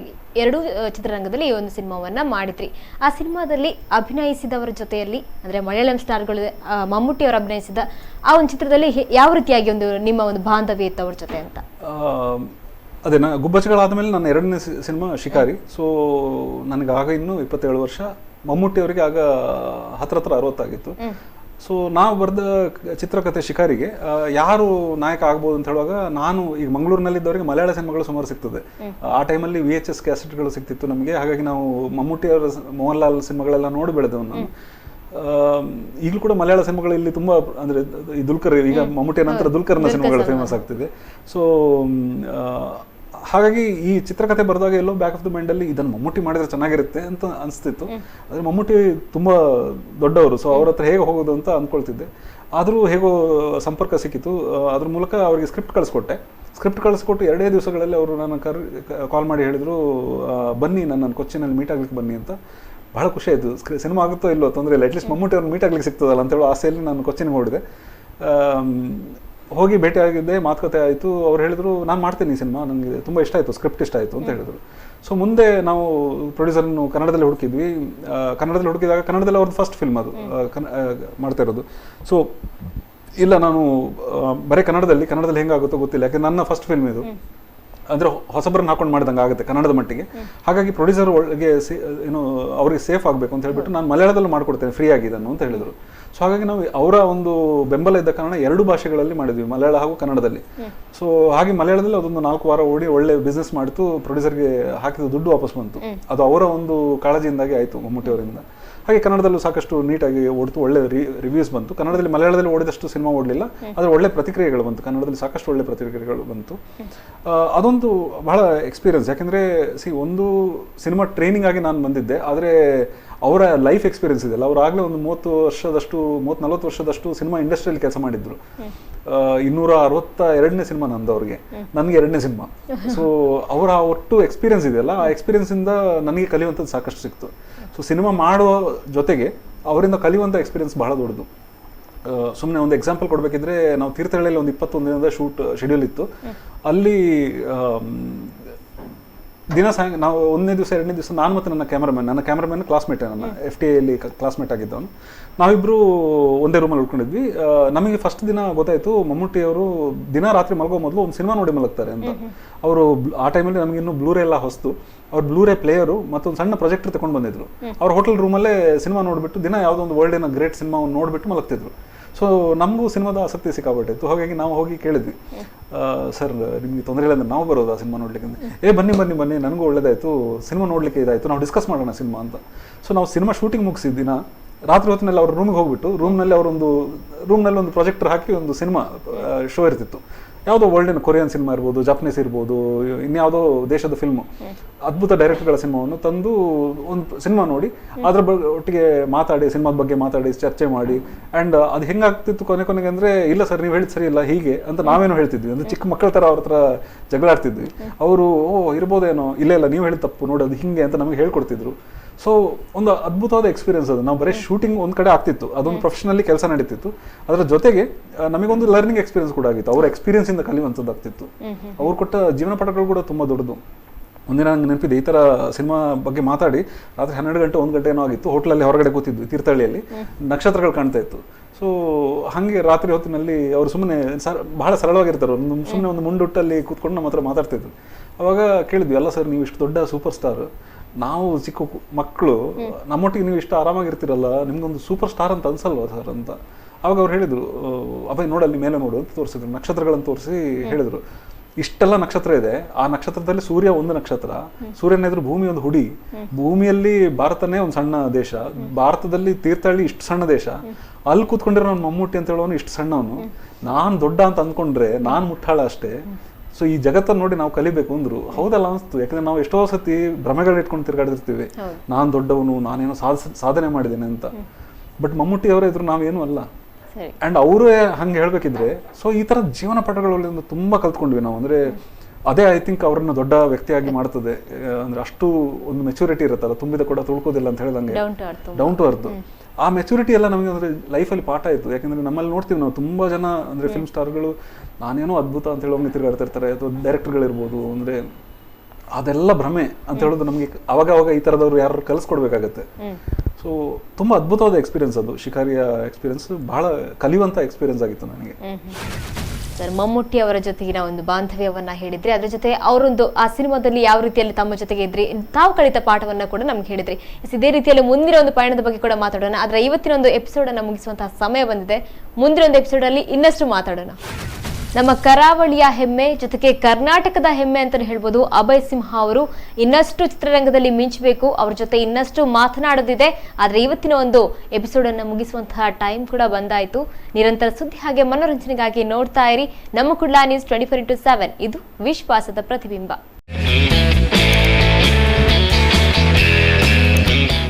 ಎರಡೂ ಚಿತ್ರರಂಗದಲ್ಲಿ ಈ ಒಂದು ಸಿನಿಮಾವನ್ನ ಮಾಡಿದ್ರಿ. ಆ ಸಿನಿಮಾದಲ್ಲಿ ಅಭಿನಯಿಸಿದವರ ಜೊತೆಯಲ್ಲಿ ಅಂದ್ರೆ ಮಲಯಾಳಂ ಸ್ಟಾರ್ಗಳು ಮಮ್ಮೂಟಿ ಅವರು ಅಭಿನಯಿಸಿದ ಆ ಒಂದು ಚಿತ್ರದಲ್ಲಿ ಯಾವ ರೀತಿಯಾಗಿ ನಿಮ್ಮ ಒಂದು ಬಾಂಧವ್ಯ ಇತ್ತು ಅವ್ರ ಜೊತೆ ಅಂತ? ಅದೇ ಗುಬ್ಬಚ್ಚಗಳಾದ ಮೇಲೆ ನನ್ನ ಎರಡನೇ ಸಿನಿಮಾ ಶಿಕಾರಿ. ಸೊ ನನಗೆ ಆಗ ಇನ್ನೂ 27 ವರ್ಷ, ಮಮ್ಮೂಟಿ ಅವರಿಗೆ ಆಗ ಹತ್ರ 60 ಆಗಿತ್ತು. ಸೊ ನಾವು ಬರೆದ ಚಿತ್ರಕಥೆ ಶಿಕಾರಿಗೆ ಯಾರು ನಾಯಕ ಆಗ್ಬೋದು ಅಂತ ಹೇಳುವಾಗ, ನಾನು ಈಗ ಮಂಗಳೂರಿನಲ್ಲಿದ್ದವರಿಗೆ ಮಲಯಾಳ ಸಿನಿಮಾಗಳು ಸುಮಾರು ಸಿಗ್ತದೆ. ಆ ಟೈಮಲ್ಲಿ VHS ಕ್ಯಾಸೆಟ್ಗಳು ಸಿಗ್ತಿತ್ತು ನಮಗೆ. ಹಾಗಾಗಿ ನಾವು ಮಮ್ಮೂಟಿ ಅವರ ಮೋಹನ್ಲಾಲ್ ಸಿನಿಮಾಗಳೆಲ್ಲ ನೋಡಿ ಬೆಳೆದವು ನಾನು. ಈಗಲೂ ಕೂಡ ಮಲಯಾಳ ಸಿನಿಮಾಗಳು ಇಲ್ಲಿ ತುಂಬ, ಅಂದರೆ ಈ ದುಲ್ಕರ್, ಈಗ ಮಮ್ಮೂಟಿಯ ನಂತರ ದುಲ್ಕರ್ನ ಸಿನಿಮಾಗಳು ಫೇಮಸ್ ಆಗ್ತಿದೆ. ಸೊ ಹಾಗಾಗಿ ಈ ಚಿತ್ರಕಥೆ ಬರೆದಾಗ ಎಲ್ಲೋ ಬ್ಯಾಕ್ ಆಫ್ ದ ಮೈಂಡಲ್ಲಿ ಇದನ್ನು ಮಮ್ಮೂಟಿ ಮಾಡಿದ್ರೆ ಚೆನ್ನಾಗಿರುತ್ತೆ ಅಂತ ಅನಿಸ್ತಿತ್ತು. ಆದರೆ ಮಮ್ಮೂಟಿ ತುಂಬ ದೊಡ್ಡವರು, ಸೊ ಅವ್ರ ಹತ್ರ ಹೇಗೆ ಹೋಗೋದು ಅಂತ ಅಂದ್ಕೊಳ್ತಿದ್ದೆ. ಆದರೂ ಹೇಗೋ ಸಂಪರ್ಕ ಸಿಕ್ಕಿತು. ಅದ್ರ ಮೂಲಕ ಅವರಿಗೆ ಸ್ಕ್ರಿಪ್ಟ್ ಕಳಿಸ್ಕೊಟ್ಟು 2 ದಿವಸಗಳಲ್ಲಿ ಅವರು ನನ್ನ ಕಾಲ್ ಮಾಡಿ ಹೇಳಿದರು, ಬನ್ನಿ ನನ್ನನ್ನು ಕೊಚ್ಚಿನಲ್ಲಿ ಮೀಟ್ ಆಗ್ಲಿಕ್ಕೆ ಬನ್ನಿ ಅಂತ. ಬಹಳ ಖುಷಿ ಆಯಿತು. ಸಿನಿಮಾ ಆಗುತ್ತೋ ಇಲ್ಲೋ ತೊಂದರೆ ಇಲ್ಲ, ಅಟ್ಲೀಸ್ಟ್ ಮಮ್ಮೂಟಿ ಅವ್ರನ್ನ ಮೀಟ್ ಆಗ್ಲಿಕ್ಕೆ ಸಿಗ್ತದಲ್ಲ ಅಂತೇಳೋ ಆಸೆಯಲ್ಲಿ ನಾನು ಕೊಚ್ಚಿನಿಗೆ ಹೊರಡಿದೆ. ಹೋಗಿ ಭೇಟಿ ಆಗಿದ್ದೆ, ಮಾತುಕತೆ ಆಯಿತು. ಅವ್ರು ಹೇಳಿದ್ರು, ನಾನು ಮಾಡ್ತೀನಿ ಈ ಸಿನಿಮಾ, ನನಗೆ ತುಂಬ ಇಷ್ಟ ಆಯಿತು, ಸ್ಕ್ರಿಪ್ಟ್ ಇಷ್ಟ ಆಯಿತು ಅಂತ ಹೇಳಿದ್ರು. ಸೊ ಮುಂದೆ ನಾವು ಪ್ರೊಡ್ಯೂಸರ್ನು ಕನ್ನಡದಲ್ಲಿ ಹುಡುಕಿದ್ವಿ. ಕನ್ನಡದಲ್ಲಿ ಹುಡುಕಿದಾಗ ಕನ್ನಡದಲ್ಲಿ ಅವ್ರದ್ದು ಫಸ್ಟ್ ಫಿಲ್ಮ್ ಅದು ಮಾಡ್ತಾ ಇರೋದು. ಸೊ ಇಲ್ಲ, ನಾನು ಬರೀ ಕನ್ನಡದಲ್ಲಿ ಹೆಂಗಾಗುತ್ತೋ ಗೊತ್ತಿಲ್ಲ, ಯಾಕೆ ನನ್ನ ಫಸ್ಟ್ ಫಿಲ್ಮ್ ಇದು. ಅಂದರೆ ಹೊಸಬ್ರನ್ನ ಹಾಕೊಂಡು ಮಾಡಿದಂಗೆ ಆಗುತ್ತೆ ಕನ್ನಡದ ಮಟ್ಟಿಗೆ. ಹಾಗಾಗಿ ಪ್ರೊಡ್ಯೂಸರ್ ಒಳಗೆ ಏನು ಅವ್ರಿಗೆ ಸೇಫ್ ಆಗಬೇಕು ಅಂತ ಹೇಳ್ಬಿಟ್ಟು ನಾನು ಮಲಯಾಳದಲ್ಲೂ ಮಾಡ್ಕೊಡ್ತೇನೆ ಫ್ರೀ ಆಗಿ ಇದನ್ನು ಅಂತ ಹೇಳಿದರು. ಸೊ ಹಾಗಾಗಿ ನಾವು ಅವರ ಒಂದು ಬೆಂಬಲ ಇದ್ದ ಕಾರಣ 2 ಭಾಷೆಗಳಲ್ಲಿ ಮಾಡಿದ್ವಿ, ಮಲಯಾಳ ಹಾಗೂ ಕನ್ನಡದಲ್ಲಿ. ಸೊ ಹಾಗೆ ಮಲಯಾಳದಲ್ಲಿ ಅದೊಂದು 4 ವಾರ ಓಡಿ ಒಳ್ಳೆ ಬಿಸ್ನೆಸ್ ಮಾಡಿತು. ಪ್ರೊಡ್ಯೂಸರ್ಗೆ ಹಾಕಿದ ದುಡ್ಡು ವಾಪಸ್ ಬಂತು. ಅದು ಅವರ ಒಂದು ಕಾಳಜಿಯಿಂದಾಗಿ ಆಯಿತು, ಮಮ್ಮೂಟಿ ಅವರಿಂದ. ಹಾಗೆ ಕನ್ನಡದಲ್ಲೂ ಸಾಕಷ್ಟು ನೀಟಾಗಿ ಓಡ್ತು, ಒಳ್ಳೆ ರಿವ್ಯೂಸ್ ಬಂತು. ಕನ್ನಡದಲ್ಲಿ ಮಲಯಾಳದಲ್ಲಿ ಓಡಿದಷ್ಟು ಸಿನಿಮಾ ಓಡಲಿಲ್ಲ, ಆದರೆ ಒಳ್ಳೆ ಪ್ರತಿಕ್ರಿಯೆಗಳು ಬಂತು. ಕನ್ನಡದಲ್ಲಿ ಸಾಕಷ್ಟು ಒಳ್ಳೆ ಪ್ರತಿಕ್ರಿಯೆಗಳು ಬಂತು. ಅದೊಂದು ಬಹಳ ಎಕ್ಸ್ಪೀರಿಯನ್ಸ್. ಯಾಕೆಂದರೆ ಒಂದು ಸಿನಿಮಾ ಟ್ರೈನಿಂಗ್ ಆಗಿ ನಾನು ಬಂದಿದ್ದೆ, ಆದರೆ ಅವರ ಲೈಫ್ ಎಕ್ಸ್ಪೀರಿಯನ್ಸ್ ಇದೆಯಲ್ಲ, ಅವ್ರು ಆಗಲೇ ಒಂದು 30-40 ವರ್ಷದಷ್ಟು ಸಿನಿಮಾ ಇಂಡಸ್ಟ್ರಿಯಲ್ಲಿ ಕೆಲಸ ಮಾಡಿದ್ರು. 262ನೇ ಸಿನಿಮಾ ನಂದು, ಅವ್ರಿಗೆ ನನಗೆ 2ನೇ ಸಿನಿಮಾ. ಸೊ ಅವರ ಒಟ್ಟು ಎಕ್ಸ್ಪೀರಿಯನ್ಸ್ ಇದೆಯಲ್ಲ, ಆ ಎಕ್ಸ್ಪೀರಿಯನ್ಸಿಂದ ನನಗೆ ಕಲಿಯುವಂಥದ್ದು ಸಾಕಷ್ಟು ಸಿಕ್ತು. ಸೊ ಸಿನಿಮಾ ಮಾಡುವ ಜೊತೆಗೆ ಅವರಿಂದ ಕಲಿಯುವಂಥ ಎಕ್ಸ್ಪೀರಿಯನ್ಸ್ ಬಹಳ ದೊಡ್ಡದು. ಸುಮ್ಮನೆ ಒಂದು ಎಕ್ಸಾಂಪಲ್ ಕೊಡಬೇಕಿದ್ರೆ, ನಾವು ತೀರ್ಥಹಳ್ಳಿಯಲ್ಲಿ ಒಂದು 21 ದಿನದ ಶೂಟ್ ಶೆಡ್ಯೂಲ್ ಇತ್ತು. ಅಲ್ಲಿ ದಿನ ನಾವು 1ನೇ ದಿವಸ 2ನೇ ದಿವಸ ನಾನು ಮತ್ತು ನನ್ನ ಕ್ಯಾಮ್ರಾಮನ್ ಕ್ಲಾಸ್ಮೇಟೇ, ನನ್ನ FTA ಕ್ಲಾಸ್ಮೇಟ್ ಆಗಿದ್ದವನು. ನಾವಿಬ್ಬರು ಒಂದೇ ರೂಮಲ್ಲಿ ಉಳ್ಕೊಂಡಿದ್ವಿ. ನಮಗೆ ಫಸ್ಟ್ ದಿನ ಗೊತ್ತಾಯಿತು, ಮಮ್ಮೂಟಿ ಅವರು ದಿನ ರಾತ್ರಿ ಮಲಗೋ ಮೊದಲು ಒಂದು ಸಿನಿಮಾ ನೋಡಿ ಮಲಗ್ತಾರೆ ಅಂತ. ಅವರು ಆ ಟೈಮಲ್ಲಿ ನಮಗಿನ್ನೂ ಬ್ಲೂರೇ ಎಲ್ಲ ಹೊಸ್ತು. ಅವ್ರು ಬ್ಲೂರೇ ಪ್ಲೇಯರು ಮತ್ತೊಂದು ಸಣ್ಣ ಪ್ರೊಜೆಕ್ಟರ್ ತಗೊಂಡು ಬಂದಿದ್ರು. ಅವ್ರ ಹೋಟೆಲ್ ರೂಮಲ್ಲೇ ಸಿನಿಮಾ ನೋಡಿಬಿಟ್ಟು ದಿನ ಯಾವುದೋ ಒಂದು ವರ್ಲ್ಡಿನ ಗ್ರೇಟ್ ಸಿನಿಮಾವನ್ನು ನೋಡಿಬಿಟ್ಟು ಮಲಗ್ತಿದ್ರು. ಸೊ ನಮಗೂ ಸಿನಿಮಾದ ಆಸಕ್ತಿ ಸಿಕ್ಕಾಬಿಟ್ಟಿತ್ತು. ಹಾಗಾಗಿ ನಾವು ಹೋಗಿ ಕೇಳಿದ್ವಿ, ಸರ್ ನಿಮಗೆ ತೊಂದರೆ ಇಲ್ಲ ಅಂದರೆ ನಾವು ಬರೋದು ಆ ಸಿನಿಮಾ ನೋಡ್ಲಿಕ್ಕೆ? ಬನ್ನಿ ನನಗೂ ಒಳ್ಳೇದಾಯಿತು, ಸಿನಿಮಾ ನೋಡಲಿಕ್ಕೆ ಇದಾಯಿತು, ನಾವು ಡಿಸ್ಕಸ್ ಮಾಡೋಣ ಸಿನಿಮಾ ಅಂತ. ಸೊ ನಾವು ಸಿನಿಮಾ ಶೂಟಿಂಗ್ ಮುಗಿಸಿದ ದಿನ ರಾತ್ರಿ ಹೊತ್ತಿನಲ್ಲಿ ಅವ್ರ ರೂಮ್ಗೆ ಹೋಗ್ಬಿಟ್ಟು ರೂಮ್ನಲ್ಲಿ ಒಂದು ಪ್ರೊಜೆಕ್ಟರ್ ಹಾಕಿ ಒಂದು ಸಿನಿಮಾ ಶೋ ಇರ್ತಿತ್ತು. ಯಾವುದೋ ವರ್ಲ್ಡಿನ ಕೊರಿಯನ್ ಸಿನಿಮಾ ಇರ್ಬೋದು, ಜಪಾನೀಸ್ ಇರ್ಬೋದು, ಇನ್ಯಾವುದೋ ದೇಶದ ಫಿಲ್ಮು, ಅದ್ಭುತ ಡೈರೆಕ್ಟರ್ಗಳ ಸಿನಿಮಾವನ್ನು ತಂದು ಒಂದು ಸಿನಿಮಾ ನೋಡಿ ಅದ್ರ ಒಟ್ಟಿಗೆ ಮಾತಾಡಿ, ಸಿನಿಮಾದ ಬಗ್ಗೆ ಮಾತಾಡಿ, ಚರ್ಚೆ ಮಾಡಿ. ಆ್ಯಂಡ್ ಅದು ಹೆಂಗಾಗ್ತಿತ್ತು ಕೊನೆಗೆ ಅಂದರೆ, ಇಲ್ಲ ಸರ್ ನೀವು ಹೇಳಿದ್ ಸರಿ ಇಲ್ಲ ಹೀಗೆ ಅಂತ ನಾವೇನೋ ಹೇಳ್ತಿದ್ವಿ. ಅಂದರೆ ಚಿಕ್ಕ ಮಕ್ಕಳ ಥರ ಅವ್ರ ಹತ್ರ ಜಗಳಾಡ್ತಿದ್ವಿ. ಅವರು ಇರ್ಬೋದೇನೋ, ಇಲ್ಲ ನೀವು ಹೇಳಿದ ತಪ್ಪು ನೋಡಿ ಅದು ಹಿಂಗೆ ಅಂತ ನಮಗೆ ಹೇಳ್ಕೊಡ್ತಿದ್ರು. ಸೊ ಒಂದು ಅದ್ಭುತವಾದ ಎಕ್ಸ್ಪೀರಿಯನ್ಸ್ ಅದು. ನಾವು ಬರೀ ಶೂಟಿಂಗ್ ಒಂದು ಕಡೆ ಆಗ್ತಿತ್ತು, ಅದೊಂದು ಪ್ರೊಫೆಷನಲಿ ಕೆಲಸ ನಡೀತಿತ್ತು. ಅದರ ಜೊತೆಗೆ ನಮಗೊಂದು ಲರ್ನಿಂಗ್ ಎಕ್ಸ್ಪೀರಿಯನ್ಸ್ ಕೂಡ ಆಗಿತ್ತು. ಅವ್ರ ಎಕ್ಸ್ಪೀರಿಯನ್ಸ್ ಇಂದ ಕಲಿಯುವಂಥದ್ದು ಆಗ್ತಿತ್ತು. ಅವ್ರು ಕೊಟ್ಟ ಜೀವನ ಪಾಠಗಳು ಕೂಡ ತುಂಬ ದೊಡ್ಡದು. ಒಂದಿನ ನಂಗೆ ನೆನಪಿದೆ, ಈ ಥರ ಸಿನಿಮಾ ಬಗ್ಗೆ ಮಾತಾಡಿ ರಾತ್ರಿ 12 ಗಂಟೆ 1 ಗಂಟೆ ಏನೋ ಆಗಿತ್ತು. ಹೋಟ್ಲಲ್ಲಿ ಹೊರಗಡೆ ಕೂತಿದ್ವಿ, ತೀರ್ಥಹಳ್ಳಿಯಲ್ಲಿ ನಕ್ಷತ್ರಗಳು ಕಾಣ್ತಾ ಇತ್ತು. ಸೊ ಹಾಗೆ ರಾತ್ರಿ ಹೊತ್ತಿನಲ್ಲಿ ಅವರು ಸುಮ್ಮನೆ ಬಹಳ ಸರಳವಾಗಿರ್ತಾರೆ, ಸುಮ್ಮನೆ ಒಂದು ಮುಂಡುಟ್ಟಲ್ಲಿ ಕೂತ್ಕೊಂಡು ನಮ್ಮ ಹತ್ರ ಮಾತಾಡ್ತಿದ್ರು. ಅವಾಗ ಕೇಳಿದ್ವಿ, ಅಲ್ಲ ಸರ್ ನೀವು ಇಷ್ಟು ದೊಡ್ಡ ಸೂಪರ್ ಸ್ಟಾರ್, ನಾವು ಚಿಕ್ಕ ಮಕ್ಕಳು, ನಮ್ಮೊಟ್ಟಿಗೆ ನೀವು ಇಷ್ಟು ಆರಾಮಾಗಿರ್ತೀರಲ್ಲ, ನಿಮ್ಗೊಂದು ಸೂಪರ್ ಸ್ಟಾರ್ ಅಂತ ಅನ್ಸಲ್ವಾ ಸರ್ ಅಂತ. ಅವಾಗ ಅವ್ರು ಹೇಳಿದ್ರು, ಅಭಯ್ ನೋಡಲ್ಲಿ ಮೇಲೆ ನೋಡು ಅಂತ ತೋರಿಸಿದ್ರು, ನಕ್ಷತ್ರಗಳನ್ನು ತೋರಿಸಿ ಹೇಳಿದ್ರು, ಇಷ್ಟೆಲ್ಲ ನಕ್ಷತ್ರ ಇದೆ, ಆ ನಕ್ಷತ್ರದಲ್ಲಿ ಸೂರ್ಯ ಒಂದು ನಕ್ಷತ್ರ, ಸೂರ್ಯನ ಎದುರು ಭೂಮಿ ಒಂದು ಹುಡಿ, ಭೂಮಿಯಲ್ಲಿ ಭಾರತನೇ ಒಂದು ಸಣ್ಣ ದೇಶ, ಭಾರತದಲ್ಲಿ ತೀರ್ಥಹಳ್ಳಿ ಇಷ್ಟು ಸಣ್ಣ ದೇಶ, ಅಲ್ಲಿ ಕೂತ್ಕೊಂಡಿರೋ ನಾನು ಮಮ್ಮೂಟಿ ಅಂತ ಹೇಳೋನು ಇಷ್ಟು ಸಣ್ಣವನು, ನಾನು ದೊಡ್ಡ ಅಂತ ಅಂದ್ಕೊಂಡ್ರೆ ನಾನು ಮುಟ್ಟಾಳ ಅಷ್ಟೇ. ಸೊ ಈ ಜಗತ್ತನ್ನು ನೋಡಿ ನಾವು ಕಲಿಬೇಕು ಅಂದ್ರು. ಹೌದಲ್ಲ ಅನಿಸ್ತು. ಯಾಕಂದ್ರೆ ನಾವು ಎಷ್ಟೋ ಸತಿ ಭ್ರಮೆಗಳು ಇಟ್ಕೊಂಡು ತಿರ್ಗಾಡಿರ್ತೀವಿ, ನಾನು ದೊಡ್ಡವನು, ನಾನೇನೋ ಸಾಧನೆ ಮಾಡಿದ್ದೇನೆ ಅಂತ. ಬಟ್ ಮಮ್ಮೂಟಿ ಅವರೇ ಇದ್ರು ನಾವೇನು ಅಲ್ಲ. ಅಂಡ್ ಅವರೇ ಹಂಗೆ ಹೇಳ್ಬೇಕಿದ್ರೆ, ಸೊ ಈ ತರ ಜೀವನ ಪಾಠಗಳಿಂದ ತುಂಬಾ ಕಲ್ತ್ಕೊಂಡ್ವಿ ನಾವು. ಅಂದ್ರೆ ಅದೇ ಐ ಥಿಂಕ್ ಅವ್ರನ್ನ ದೊಡ್ಡ ವ್ಯಕ್ತಿಯಾಗಿ ಮಾಡ್ತದೆ. ಅಂದ್ರೆ ಅಷ್ಟು ಒಂದು ಮೆಚುರಿಟಿ ಇರುತ್ತಲ್ಲ, ತುಂಬಿದ ಕೂಡ ತುಳ್ಕೋದಿಲ್ಲ ಅಂತ ಹೇಳಿದಂಗೆ, ಡೌನ್ ಟು ಅರ್ತ್. ಆ ಮೆಚುರಿಟಿ ಎಲ್ಲ ನಮಗೆ ಅಂದ್ರೆ ಲೈಫಲ್ಲಿ ಪಾಠ ಆಯಿತು. ಯಾಕಂದ್ರೆ ನಮ್ಮಲ್ಲಿ ನೋಡ್ತೀವಿ ನಾವು ತುಂಬಾ ಜನ ಅಂದ್ರೆ ಫಿಲ್ಮ್ ಸ್ಟಾರ್ಗಳು ನಾನೇನೋ ಅದ್ಭುತ ಅಂತ ಹೇಳೋಂಗೆ ತಿರುಗಾಡ್ತಾ ಇರ್ತಾರೆ, ಅಥವಾ ಡೈರೆಕ್ಟರ್ಗಳಿರ್ಬೋದು. ಅಂದ್ರೆ ಅದೆಲ್ಲ ಭ್ರಮೆ ಅಂತ ಹೇಳೋದು ನಮಗೆ ಅವಾಗ ಈ ಥರದವ್ರು ಯಾರು ಕಲಿಸ್ಕೊಡ್ಬೇಕಾಗತ್ತೆ. ಸೊ ತುಂಬ ಅದ್ಭುತವಾದ ಎಕ್ಸ್ಪೀರಿಯನ್ಸ್ ಅದು. ಶಿಕಾರಿಯ ಎಕ್ಸ್ಪೀರಿಯನ್ಸ್ ಬಹಳ ಕಲಿಯುವಂಥ ಎಕ್ಸ್ಪೀರಿಯನ್ಸ್ ಆಗಿತ್ತು ನನಗೆ. ಸರ್, ಮಮ್ಮೂಟಿ ಅವರ ಜೊತೆಗಿನ ಒಂದು ಬಾಂಧವ್ಯವನ್ನ ಹೇಳಿದ್ರಿ, ಅದ್ರ ಜೊತೆ ಅವರೊಂದು ಆ ಸಿನಿಮಾದಲ್ಲಿ ಯಾವ ರೀತಿಯಲ್ಲಿ ತಮ್ಮ ಜೊತೆಗೆ ಇದ್ರಿ, ತಾವು ಕಲಿತ ಪಾಠವನ್ನ ಕೂಡ ನಮ್ಗೆ ಹೇಳಿದ್ರಿ. ಇದೇ ರೀತಿಯಲ್ಲಿ ಮುಂದಿನ ಒಂದು ಪಯಣದ ಬಗ್ಗೆ ಕೂಡ ಮಾತಾಡೋಣ. ಆದ್ರೆ ಇವತ್ತಿನ ಒಂದು ಎಪಿಸೋಡ್ ಅನ್ನ ಮುಗಿಸುವಂತಹ ಸಮಯ ಬಂದಿದೆ. ಮುಂದಿನ ಒಂದು ಎಪಿಸೋಡ್ ಅಲ್ಲಿ ಇನ್ನಷ್ಟು ಮಾತಾಡೋಣ. ನಮ್ಮ ಕರಾವಳಿಯ ಹೆಮ್ಮೆ, ಜೊತೆಗೆ ಕರ್ನಾಟಕದ ಹೆಮ್ಮೆ ಅಂತಾನೆ ಹೇಳ್ಬೋದು, ಅಭಯ್ ಸಿಂಹ ಅವರು ಇನ್ನಷ್ಟು ಚಿತ್ರರಂಗದಲ್ಲಿ ಮಿಂಚಬೇಕು, ಅವ್ರ ಜೊತೆ ಇನ್ನಷ್ಟು ಮಾತನಾಡೋದಿದೆ. ಆದ್ರೆ ಇವತ್ತಿನ ಒಂದು ಎಪಿಸೋಡ್ ಅನ್ನ ಮುಗಿಸುವಂತಹ ಟೈಮ್ ಕೂಡ ಬಂದಾಯ್ತು. ನಿರಂತರ ಸುದ್ದಿ ಹಾಗೆ ಮನೋರಂಜನೆಗಾಗಿ ನೋಡ್ತಾ ಇರಿ ನಮ್ಮ ಕುಡ್ಲ ನ್ಯೂಸ್ 24x7. ಇದು ವಿಶ್ವಾಸದ ಪ್ರತಿಬಿಂಬ.